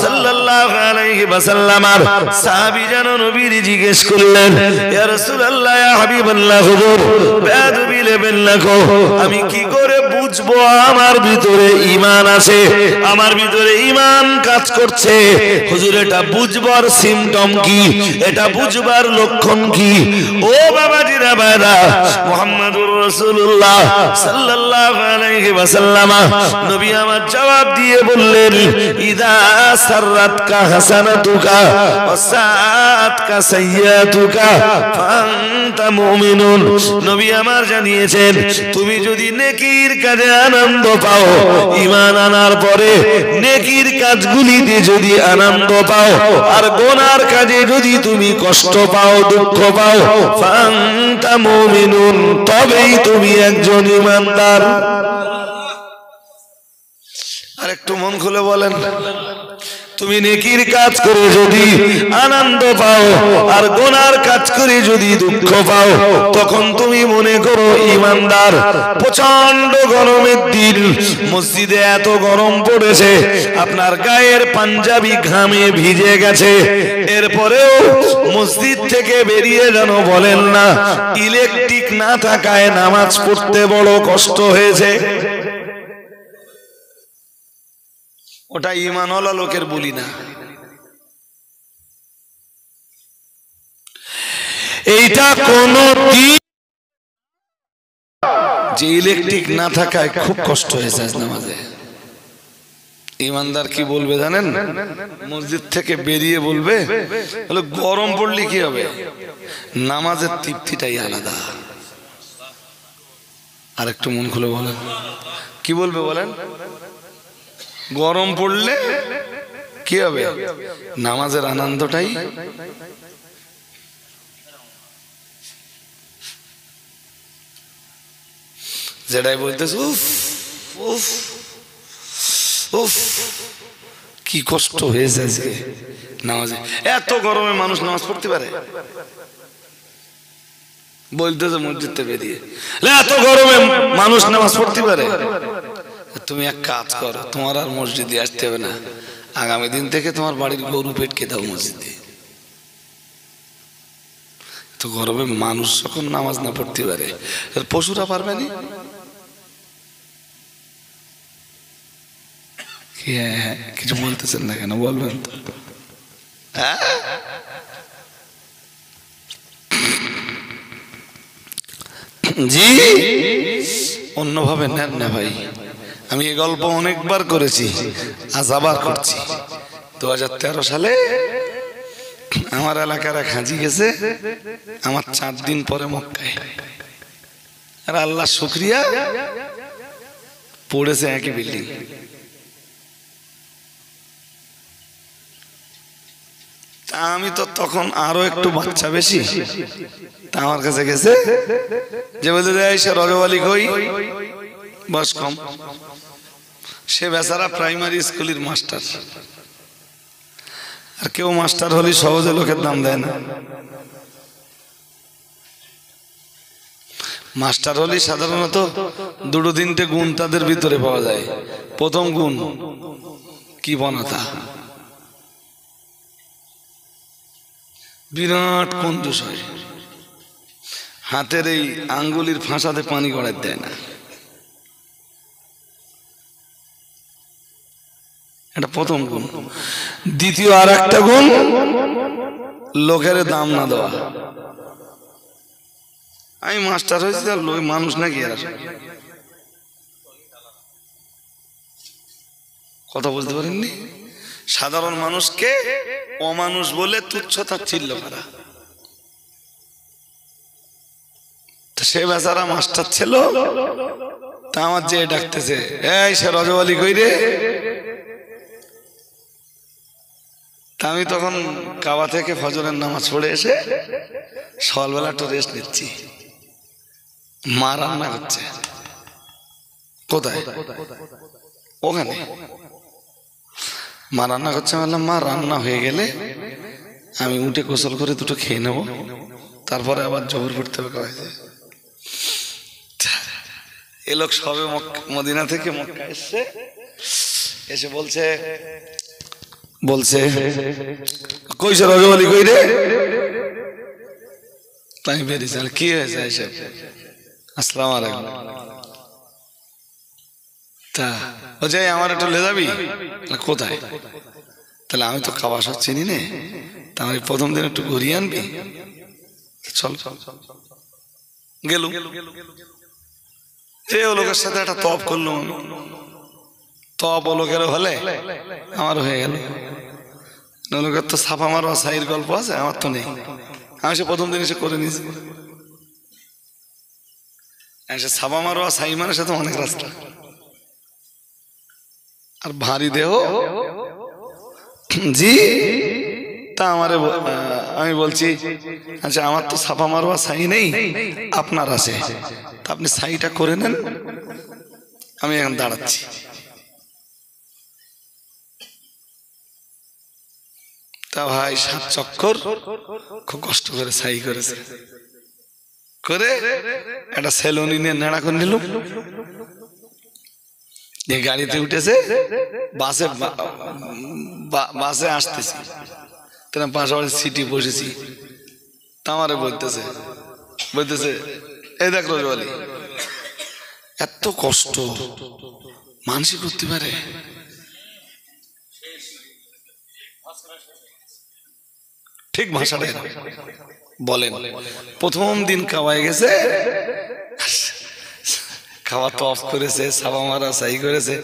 সাল্লাল্লাহু আলাইহি ওয়াসাল্লামের সাহাবী যেন নবীর জিজ্ঞেস করলেন, ইয়া রাসূলুল্লাহ, ইয়া হাবিবাল্লাহ, হুজুর বেয়াদবি নেবেন না গো, আমি কি করে বুঝবো আমার ভিতরে ঈমান আছে, আমার ভিতরে ঈমান কাজ করছে? হুজুর এটা বুঝবার সিম্পটম কি, এটা বুঝবার লক্ষণ কি? ও বাবাজিরা ভাইরা, মুহাম্মদুর রাসূলুল্লাহ সাল্লাল্লাহু আলাইহি ওয়াসাল্লাম নবী আমার জবাব দিয়ে বললেন, ইদা সাররাতকা হাসানাতুকা ওয়া সাআতকা সাইয়্যাতুকা ফাআনতা মুমিনুন। নবী আমার জানিয়েছেন, তুমি যদি নেকির কাজে আনন্দ পাও, ঈমান আনার পরে নেকির কাজগুলিতে যদি আনন্দ পাও, আর গুনার কাজে যদি তুমি কষ্ট পাও, দুঃখ পাও, ফাআনতা মুমিনুন, তবেই তুমি একজন ঈমানদার। আর একটু মন খুলে বলেন, তুমি নেকির কাজ করে যদি আনন্দ পাও, আর গুনার কাজ করে যদি দুঃখ পাও, তখন তুমি মনে করো ঈমানদার। প্রচন্ড গরমের দিন, মসজিদে এত গরম পড়েছে, আপনার গায়ের পাঞ্জাবি ঘামে ভিজে গেছে, এরপরেও মসজিদ থেকে বেরিয়ে যেন বলেন না, ইলেকট্রিক না থাকায় নামাজ পড়তে বড় কষ্ট হয়েছে। ওটা ঈমানওয়ালা লোকের বলি না। এইটা কোন দিন যে ইলেকট্রিক না থাকায় খুব কষ্ট হয়েছে নামাজে। ঈমানদার কি বলবে জানেন? মসজিদ থেকে বেরিয়ে বলবে, গরম পড়লে কি হবে, নামাজের তৃপ্তিটাই আলাদা। আর একটু মন খুলে বলেন, কি বলবে বলেন? গরম পড়লে কি হবে, নামাজের আনন্দটাই। যেটাই বলতেছে উফ উফ উফ, কি কষ্ট হয়েছে আজকে নামাজে। এত গরমে মানুষ নামাজ পড়তে পারে? বলতেছে মসজিদে বেরিয়ে, এত গরমে মানুষ নামাজ পড়তে পারে? তুমি এক কাজ করো, তোমার আর মসজিদে আসতে হবে না, আগামী দিন থেকে তোমার বাড়ির গরু পেটকে দাও মসজিদে। তো গরমে মানুষ যখন নামাজ না পড়তে পারে, পশুরা পারবে না? হ্যাঁ, কিছু বলতেছেন না কেন, বলবেন তো? হ্যাঁ, জি, অন্যভাবে নেন না ভাই। আমি এই গল্প অনেকবার করেছি, আজ আবার করছি। 2013 সালে আমার এলাকার এক হাজি গেছে আমার 4 দিন পরে মক্কায়, আর আল্লাহ শুকরিয়া পড়েছে একই বিল্ডিং। আমি তো তখন আরো একটু বাচ্চা বেশি, তা আমার কাছে গেছে যে বলে সে রজব আলী কই, বয়স কম। সে বেচারা প্রাইমারি স্কুলের মাস্টার, আর কেউ মাস্টার হলে সহজে লোকের দাম দেয় না। মাস্টার হলে সাধারণত 2-3টে গুণ তাদের ভিতরে পাওয়া যায়। প্রথম গুণ কি? বনতা। বিরাট কঞ্জুস হয়, হাতের এই আঙ্গুলির ফাঁসাতে পানি গড়াই দেয় না, এটা প্রথম গুণ। দ্বিতীয় আর একটা গুণ, লোকের দাম না দেওয়া। আমি মাস্টার হয়েছি, আর লোক মানুষ নাকি এরা? কথা বুঝতে পারেননি? সাধারণ মানুষকে অমানুষ বলে তুচ্ছ-তাচ্ছিল্য করা। সে বেচারা মাস্টার ছিল, তা আমার যে ডাকতেছে, এই সে রজব আলী কই রে? তা আমি তখন কাবা থেকে ফজরের নামাজ পড়ে এসে সকালবেলা একটু রেস্ট নিচ্ছি। মা রান্না করছে। কোথায়? ওখানে মা রান্না করছে। বললাম, মা রান্না হয়ে গেলে আমি উঠে গোসল করে দুটো খেয়ে নেব, তারপরে আবার জোহর পড়তে হবে কাবায়। এ লোক সবে মদিনা থেকে মক্কা এসছে, এসে বলছে কইছে রজব আলী কই রে? তাই বেরিয়েছে। কি হয়েছে? এসে আসসালামু আলাইকুম। তা ও যাই, আমার একটু লে যাবি? কোথায়? তাহলে আমি তো খাওয়া সব চিনি নে, তা আমি প্রথম দিন একটু ঘুরিয়ে আনবি, চল। গেল, যে ও লোকের সাথে একটা তপ করলো, তপ ও লোকের হলে আমার হয়ে গেল। লোকের তো ছাপা মারোয়া সাইয়ের গল্প আছে, আমার তো নেই। আমি সে প্রথম দিন এসে করে নিয়েছি। সে ছাপা মারোয়া সাই মানে সে তো অনেক রাস্তা, আর ভারী দেহ। জি, তা আমারে আমি বলছি, আচ্ছা আমার তো ছাপা মারোয়া ছাই নেই, আপনার আছে, তা আপনি ছাইটা করে নেন, আমি এখন দাঁড়াচ্ছি। তা ভাই 7 চক্কর খুব কষ্ট করে ছাই করেছে, করে একটা সেলুনি নিয়ে নেড়া করে নিল। গাড়িতে উঠেছে, বাসে আসতেছি, পাশাপাশি সিটি বসেছি। আমারে বলতেছে এই দেখ রজব আলী, এত কষ্ট মানুষই করতে পারে? ঠিক ভাষাটা বলেন। প্রথম দিন কাবায় গেছে, খাওয়া তো অফ করেছে, সাবা মারা সাই করেছে,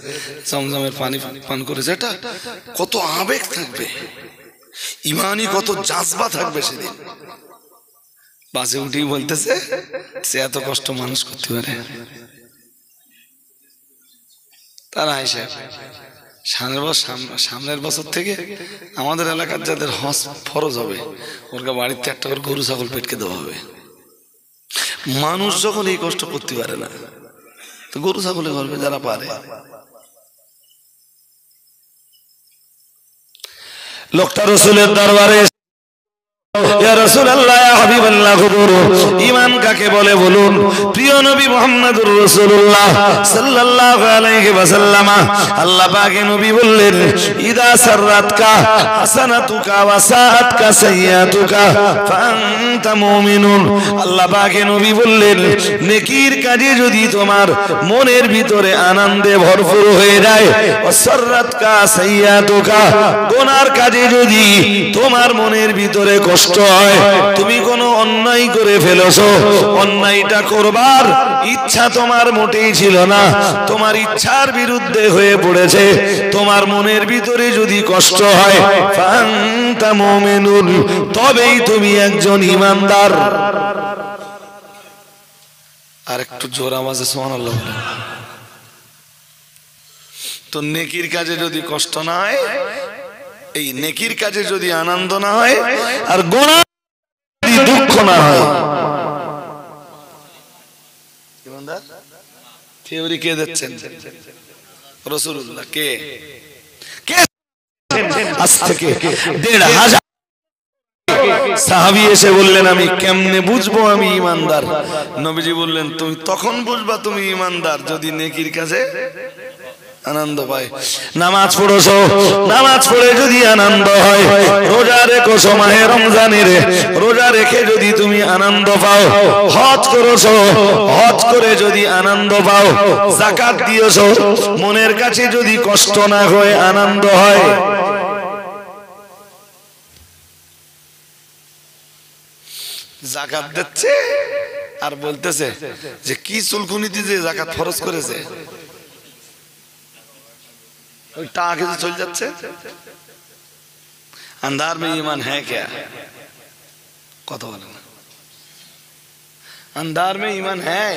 জমজমের পানি পান করেছে। এটা কত আবেগ থাকবে, ইমানি কত জাজবা থাকবে সেদিন। বাসে উঠেই বলতেছে সে এত কষ্ট মানুষ করতে পারে। তারা এসে সামনের বছর থেকে আমাদের এলাকার যাদের হজ ফরজ হবে, ওরকে বাড়িতে একটা করে গরু ছাগল পেটকে দেওয়া হবে। মানুষ যখন এই কষ্ট করতে পারে না, তো গরু ছাগলে করবে যারা পারে। লোকটা রসুলের দরবারে ইয়া রাসূলুল্লাহ ইয়া হাবিবাল্লাহ হুজুর ঈমান কাকে বলে বলুন। প্রিয় নবী মুহাম্মদুর রাসূলুল্লাহ সাল্লাল্লাহু আলাইহি ওয়াসাল্লাম আল্লাহ পাকের নবী বললেন ইদা সাররাতকা হাসানাতুকা ওয়া সাআতকা সাইয়্যাতুকা ফাআনতা মুমিনুন। আল্লাহ পাকের নবী বললেন নেকির কাজে যদি তোমার মনের ভিতরে আনন্দে ভরপুর হয়ে যায় ওয়া সাররাতকা সাইয়্যাতুকা গুনার কাজে যদি তোমার মনের ভিতরে কষ্ট হয়, তুমি কোনো অন্যায় করে ফেলেছো, অন্যায়টা করবার ইচ্ছা তোমার মোটেই ছিল না, তোমার ইচ্ছার বিরুদ্ধে হয়ে পড়েছে, তোমার মনের ভিতরে যদি কষ্ট হয় ফাআনতা মুমিনুন, তবেই তুমি একজন ঈমানদার। আর একটু জোর আওয়াজে সুবহানাল্লাহ বলেন। তো নেকির কাজে যদি কষ্ট না হয়, এই নেকির কাজে যদি আনন্দ না হয়, আর গুনাহ যদি দুঃখ না হয়, ইমানদার থিওরি কে দিচ্ছেন? রাসূলুল্লাহ। কে কে আজ থেকে ১৫০০ সাহাবী এসে বললেন আমি কেমনে বুঝবো আমি ইমানদার? নবীজি বললেন তুমি তখন বুঝবা তুমি ইমানদার যদি নেকির কাজে আনন্দ পায়। নামাজ পড়ছো, নামাজ পড়ে যদি আনন্দ হয়, রোজা রেখেছো মাহে রমজানের, রোজা রেখে যদি তুমি আনন্দ পাও, হজ করেছো, হজ করে যদি আনন্দ পাও, যাকাত দিয়েছো, মনের কাছে যদি কষ্ট না হয় আনন্দ হয়। যাকাত দিচ্ছে আর বলতেছে যে কি চুলকুনিতে যে যাকাত ফরজ করেছে, ওই টাকা से चल जाते अंधार में ईमान है क्या? कत बोले ना अंधार में ईमान है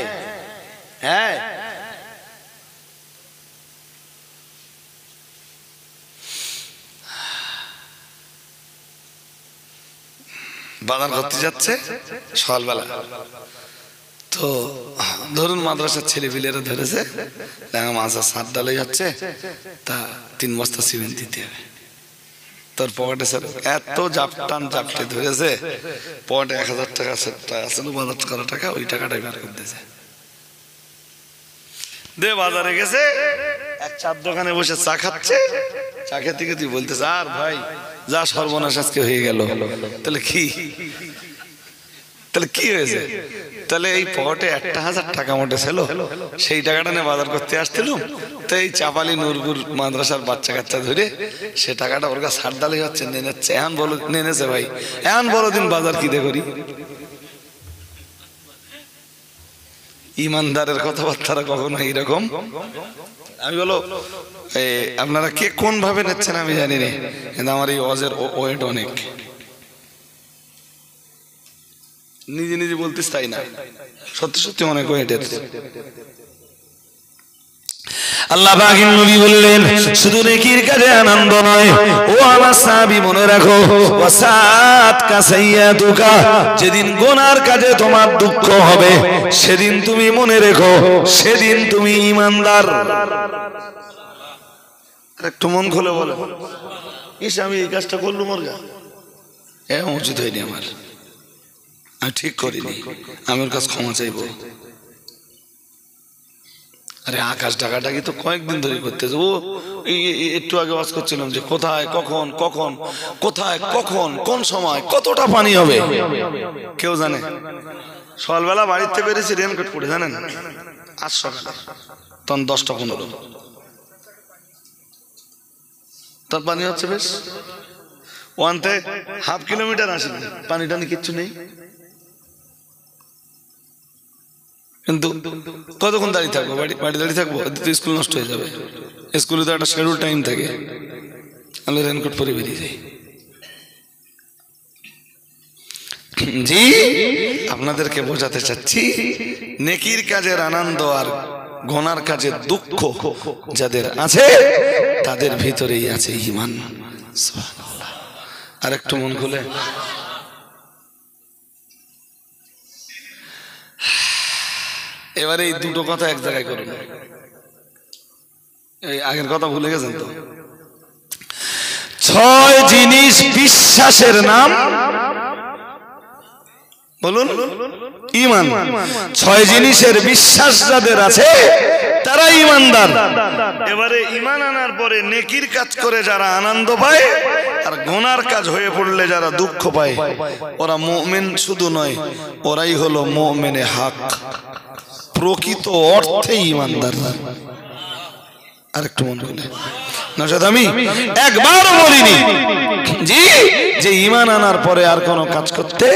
বাজার করতে যাচ্ছে সকালবেলা, তো ধরুন মাদ্রাসার ছেলেপিলেরা ধরেছে মাছা সাত ডালে যাচ্ছে, তা ৩ বস্তা সিমেন্ট দিতে হবে। তোর পকেটে স্যার এত জাপটে ধরেছে, পকেটে ১০০০ টাকা আছে, বাজার করা টাকা, ওই টাকাটাই বের করতেছে। দে বাজারে গেছে, এক চার দোকানে বসে চা খাচ্ছে, চা খেতে খেতে বলতেছে আর ভাই যা সর্বনাশ আজকে হয়ে গেল। তাহলে কি হয়েছে? তাহলে এই পকেটে ১০০০ টাকা মোটে ছিল, সেই টাকাটা নিয়ে বাজার করতে আসছিলাম, তো এই চাপালি নূরপুর মাদ্রাসার বাচ্চা কাচ্চা ধরে সে টাকাটা ওর কাছে ছাড় ডালে হচ্ছে নেনেছে। এখন বলো নেনেছে ভাই, এখন বলো দিন বাজার কি করি? ইমানদারের কথাবার্তা কখনো এইরকম। আমি বলো আপনারা কে কোন ভাবে নিচ্ছেন আমি জানি না, কিন্তু আমার এই ওয়াজের ওয়েট অনেক, নিজে নিজে বলতেছ তাই না, সত্যি সত্যি অনেক ওয়েটের। আল্লাহ পাকের নবী বললেন শুধু নেকির কাজে আনন্দ নয়, ও আমার সাহাবী মনে রাখো ওয়াসাতকা সাইয়্যাতুকা, যেদিন গুনার কাজে তোমার দুঃখ হবে সেদিন তুমি মনে রেখো সেদিন তুমি ঈমানদার। একটু মন খুলে বলো, ইস আমি এই কাজটা করলাম, ওর গা উচিত হয়নি, আমার আমি ঠিক করিনি, আমি ওর কাছে ক্ষমা চাইবো। আরে আকাশ ডাকাডাকি তো কয়েকদিন ধরে করতেছে। ও একটু আগে ওয়াজ করছিলাম যে কোথায় কখন কখন কোথায় কখন কোন সময় কতটা পানি হবে কেউ জানে। সকালবেলা বাড়িতে বেরিয়েছি রেনকোট পরে, জানেন আজ সকালে তখন 10টা 15, তার পানি হচ্ছে বেশ ওয়ানতে হাফ কিলোমিটার আসি, পানি টানি কিচ্ছু নেই, কিন্তু কতক্ষণ দাঁড়িয়ে থাকবো? বাড়ি দাঁড়িয়ে থাকবো, স্কুল নষ্ট হয়ে যাবে। স্কুলে তো একটা শিডিউল টাইম থাকে, আমি রেনকোট পরে বেরিয়ে যাই। জি আপনাদেরকে বোঝাতে চাচ্ছি নেকির কাজের আনন্দ আর গুনার কাজের দুঃখ যাদের আছে তাদের ভিতরেই আছে ঈমান। সুবহানাল্লাহ। আর একটু মন খুলে এবারে এই দুটো কথা এক জায়গায় করুন। এই আগের কথা ভুলে গেছেন তো? 6 জিনিস বিশ্বাসের নাম, বলুন ঈমান। 6 জিনিসের বিশ্বাস যাদের আছে তারা ঈমানদার। এবারে ঈমান আনার পরে নেকির কাজ করে যারা আনন্দ পায় আর গুনার কাজ হয়ে পড়লে যারা দুঃখ পায়, ওরা মুমিন শুধু নয়, ওরাই হলো মুমিনে হক, প্রকৃত অর্থে ঈমানদার। আরেকটু মনে হলে নশাদ, আমি একবারও বলিনি জি যে ঈমান আনার পরে আর কোনো কাজ করতে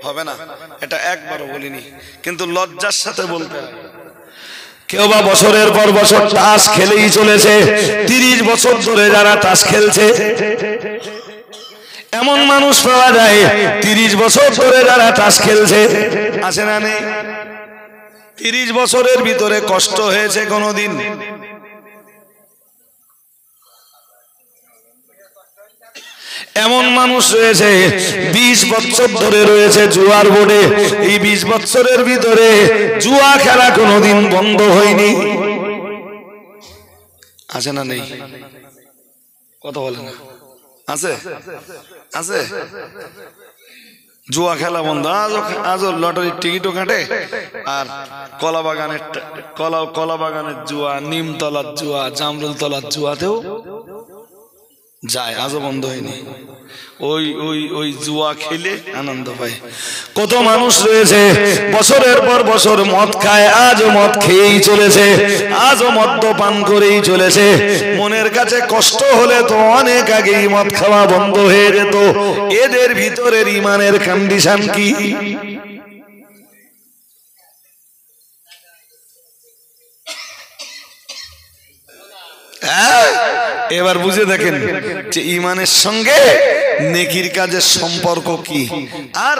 হবে না, এটা একবারও বলিনি, কিন্তু লজ্জার সাথে বলতে। কেউ বা বছরের পর বছর তাস খেলেই চলেছে, 30 বছর ধরে যারা তাস খেলছে, এমন মানুষ পাওয়া যায় 30 বছর ধরে যারা তাস খেলছে, আছে না নেই? 30 বছরের ভিতরে কষ্ট হয়েছে কোনোদিন? এমন মানুষ রয়েছে 20 বছর ধরে রয়েছে জুয়ার বোর্ডে, এই 20 বছরের ভিতরে জুয়া খেলা কোনোদিন বন্ধ হয়নি, আছে না নেই? কথা বলে না, আছে আছে? জুয়া খেলা বন্ধ, আজও লটারির টিকিটও কাটে, আর কলা বাগানের জুয়া, নিমতলার জুয়া, জামরুল তলার জুয়াতেও যায়, আজও বন্ধ হয়নি। ওই ওই ওই জুয়া খেলে আনন্দ পায়। কত মানুষ রয়েছে বছরের পর বছর মদ খায়, আজও মদ খেয়েই চলেছে, আজও মদ্যপান করেই চলেছে। মনের কাছে কষ্ট হলে তো অনেক আগেই মদ খাওয়া বন্ধ হয়ে যেত। এদের ভিতরের ঈমানের কন্ডিশন কি? এবার বুঝে দেখেন যে ঈমানের সঙ্গে নেকির কাজের সম্পর্ক কি, আর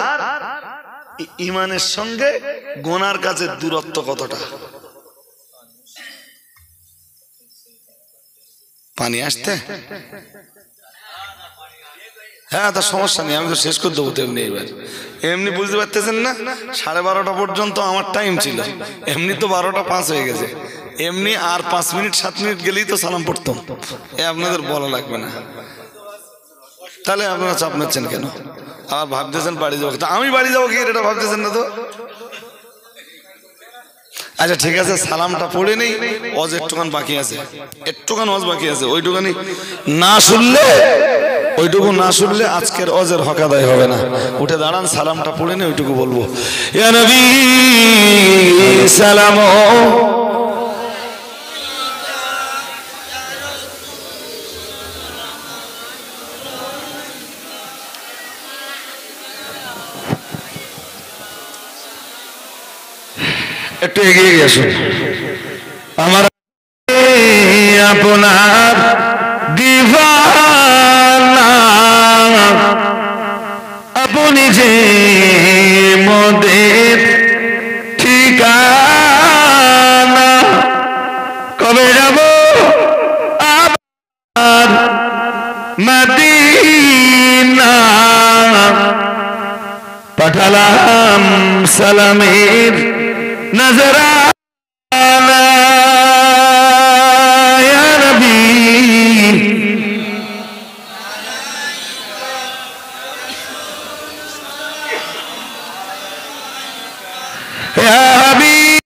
ঈমানের সঙ্গে গুনার কাজের দূরত্ব কতটা। পানি আসতে, হ্যাঁ তার সমস্যা নেই, আমি তো শেষ করে দেবো তেমনি। এবার এমনি বুঝতে পারতেছেন না, 12:30 পর্যন্ত আমার টাইম ছিল, এমনি তো 12:05 হয়ে গেছে, এমনি আর 5 মিনিট 7 মিনিট গেলেই তো সালাম পড়তাম। আপনাদের বলা লাগবে না, তাহলে আপনারা চাপ নিচ্ছেন কেন? আর ভাবতেছেন বাড়ি যাবো, আমি বাড়ি যাবো কি এটা ভাবতেছেন না তো? আচ্ছা ঠিক আছে, সালামটা পড়ে নেই, ওয়াজ একটুখান বাকি আছে, একটুখান ওয়াজ বাকি আছে, ওইটুখানি না শুনলে আজকের ওয়াজের হক আদায় হবে না। উঠে দাঁড়ান, সালামটা পড়ে নেই, ওইটুকু বলবো। ইয়া নবী সালাম, একটু এগিয়ে গেছেন। আমার আপনার দিওয়ানা, আপনি যে মোদের ঠিকানা, কবে যাব আপনার মদিনা, পাঠালাম সালামের নজরানা, ইয়া নবী ইয়া হাবিব,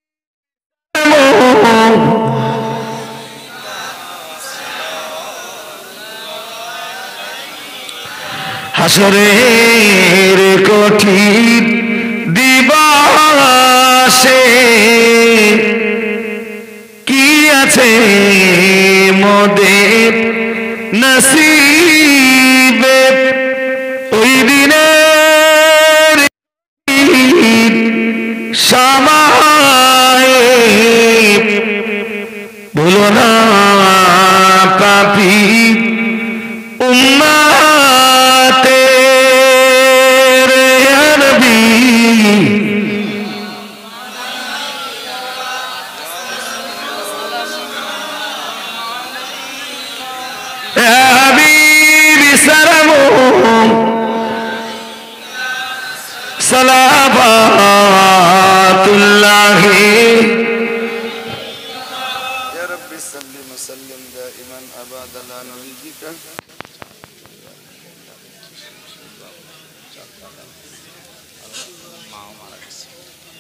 হাসরের কঠিন দিবসে কি আছে মোদের নসিবে, ওই দিনের সময় ভুলো না পাপী উম্মতের, ইয়া নবী ইয়া হাবিবি সালাম সালাওয়াতুল্লাহি ইয়া রাব্বি সাল্লিম ওয়া সাল্লিম দাইমান আবাদা লা নবিয়িকা।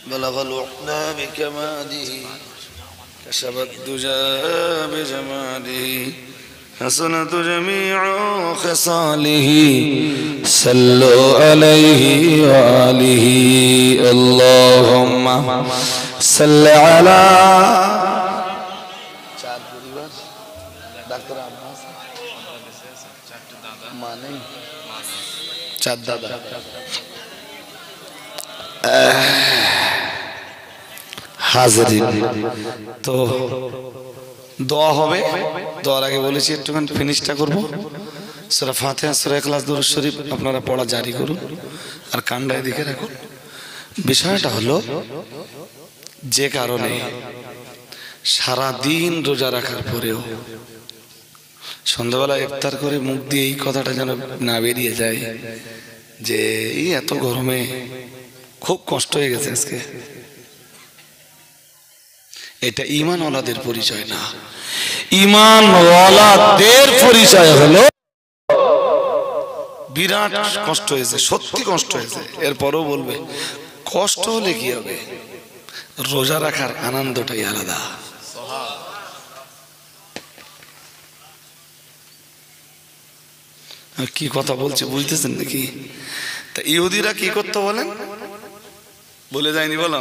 بلغ العقدى بكماله كشف الدجى بجماله حسنت جميع خصاله صلوا عليه وآله اللهم صل على হাজিরিন তো দোয়া হবে দোয়ার আগে বলেছি একটুখানি ফিনিশটা করব সূরা ফাতিহা সূরা ইখলাস দুরূদ শরীফ আপনারা পড়া জারি করুন আর কান্ডা এদিকে রাখুন বিষয়টা হলো যে কারণে সারা দিন রোজা রাখার পরেও সন্ধ্যাবেলা ইফতার করে মুখ দিয়ে এই কথাটা যেন না বেরিয়ে যায় যে এই এত গরমে খুব কষ্ট হয়ে গেছে আজকে এটা ঈমানওয়ালাদের পরিচয় না ঈমানওয়ালাদের পরিচয় হলো বিরাট কষ্ট হয়েছে সত্যি কষ্ট হয়েছে এরপরও বলবে কষ্ট হলে কি হবে রোজা রাখার আনন্দটাই আলাদা কি কথা বলছি বুঝতেছেন নাকি তা ইহুদিরা কি করতে বলেন বলে যায়নি বলো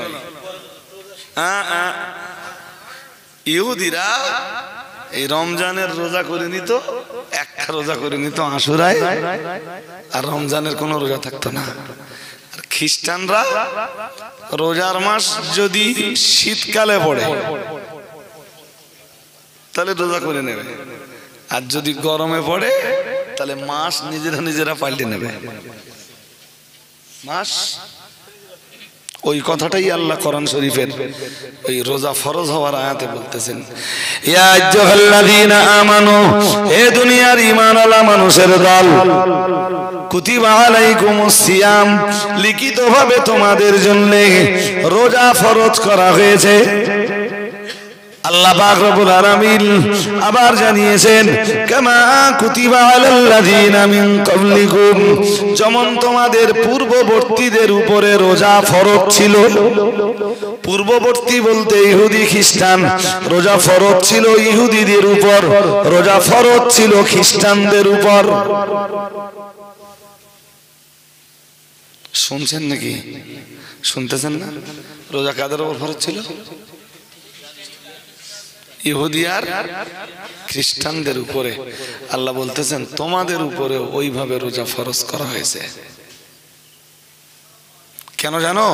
ইহুদিরা এই রমজানের রোজা করে নিত একটা রোজা করে নিত আশুরায় আর রমজানের কোনো রোজা থাকতো না আর খ্রিস্টানরা রোজার মাস যদি শীতকালে পড়ে তাহলে রোজা করে নেবে আর যদি গরমে পড়ে তাহলে মাস নিজেরা পাল্টে নেবে মাস ওই কথাটাই আল্লাহ কোরআন শরীফের ওই রোজা ফরজ হওয়ার আয়াতে বলতেছেন ইয়া আইয়ুহাল্লাযীনা আমানু হে দুনিয়ার ঈমানওয়ালা মানুষের দল কুতিবা আলাইকুমুস সিয়াম লিখিতভাবে তোমাদের জন্য রোজা ফরজ করা হয়েছে আল্লাহ পাক রব্বুল আলামিন আবার জানিয়েছেন কামা কুতিবা আলাল্লাযীনা মিন ক্বাবলিকুম যেমন তোমাদের পূর্ববর্তীদের উপরে রোজা ফরজ ছিল পূর্ববর্তী বলতে ইহুদি খ্রিস্টান রোজা ফরজ ছিল ইহুদিদের উপর রোজা ফরজ ছিল খ্রিস্টানদের উপর শুনছেন নাকি শুনতেছেন না রোজা কাদের উপর ফরজ ছিল ইহুদি আর খ্রিস্টানদের উপরে আল্লাহ বলতেছেন তোমাদের উপরে ওইভাবে রোজা ফরজ করা হয়েছে কেন জানো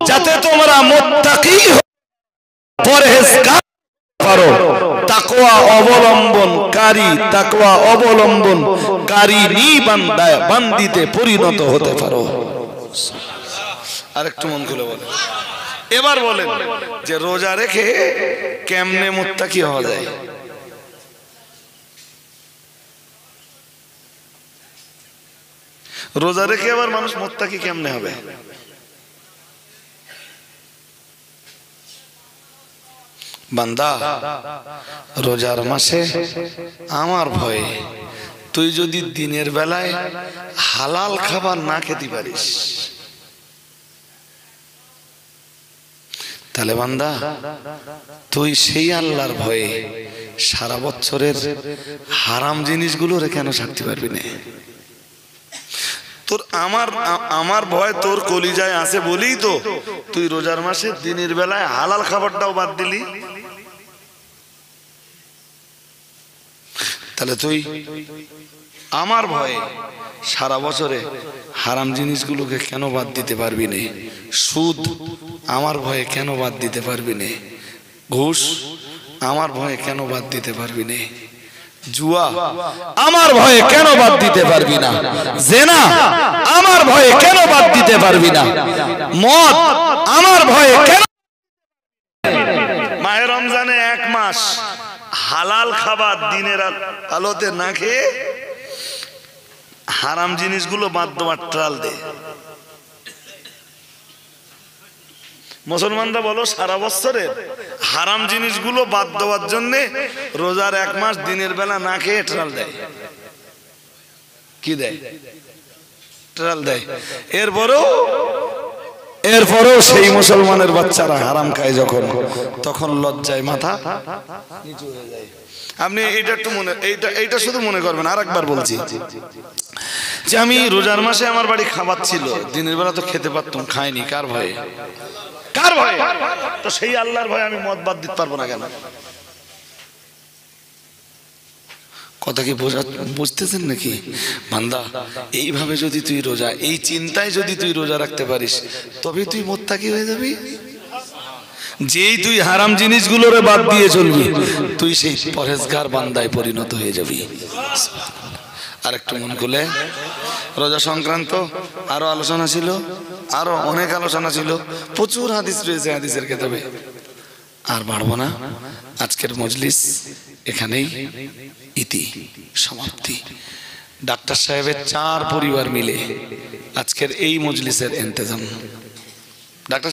যাতে তোমরা মুত্তাকি পরহেজগার করো তাকওয়া অবলম্বনকারী বান্দিতে পরিণত হতে পারো আরেকটু মন খুলে বলেন এবার বলেন যে রোজা রেখে কেমনে মুত্তাকি হওয়া যায় রোজা রেখে আবার মানুষ মুত্তাকি কেমনে হবে বান্দা রোজার মাসে আমার ভয়ে তুই যদি দিনের বেলায় হালাল খাবার না খেতে পারিস তাহলে বান্দা তুই সেই আল্লাহর ভয়ে সারা বছরের হারাম জিনিসগুলোরে কেন ছাড়তে পারবি না তোর আমার ভয় তোর কলিজায় আছে বলেই তো তুই রোজার মাসে দিনের বেলায় হালাল খাবারটাও বাদ দিলি তাহলে তুই আমার ভয়ে সারা বছরে হারাম জিনিসগুলোকে কেন বাদ দিতে পারবি না সুদ আমার ভয়ে কেন বাদ দিতে পারবি না ঘুষ আমার ভয়ে কেন বাদ দিতে পারবি না জুয়া আমার ভয়ে কেন বাদ দিতে পারবি না জেনা আমার ভয়ে কেন বাদ দিতে পারবি না মদ আমার ভয়ে কেন মাহে রমজানে এক মাস হালাল খাবার দিনের আলোতে না খেয়ে হারাম জিনিসগুলো বাদ দেওয়ার ট্রাল দে মুসলমানরা বলো সারা বছরের হারাম জিনিসগুলো বাদ দেওয়ার জন্য রোজার এক মাস দিনের বেলা না খেয়ে ট্রাল দেয় কি দেয় ট্রাল দেয়। এরপরেও সেই মুসলমানের বাচ্চারা হারাম খায় যখন, তখন লজ্জায় মাথা নিচু হয়ে যায়। আপনি এইটা একটু এইটা শুধু মনে করবেন। আর একবার বলছি যে আমি রোজার মাসে আমার বাড়ি খাবার ছিল, দিনের বেলা তো খেতে পারতাম, খাইনি। কার ভয়ে? কার ভয়ে? তো সেই আল্লাহর ভয়ে আমি মদ বাদ দিতে পারবো না কেন? কথা কি বুঝতেছেন নাকি বান্দা? এইভাবে যদি তুই রোজা, এই চিন্তায় যদি তুই রোজা রাখতে পারিস, তবে তুই মোত্তাকি হয়ে যাবি। যেই তুই হারাম জিনিসগুলোরে বাদ দিয়ে চলবি, তুই সেই পরহেজগার বান্দায় পরিণত হয়ে যাবি। আর একটু মন খুলে, রোজা সংক্রান্ত আরো আলোচনা ছিল, আরো অনেক আলোচনা ছিল, প্রচুর হাদিস রয়েছে হাদিসের কিতাবে। আর বাড়বো না, আজকের মজলিস এখানেই ইতি সমাপ্তি। ডাক্তার সাহেবের 4 পরিবার মিলে আজকের এই মজলিসের ইন্তজাম। ডাক্তার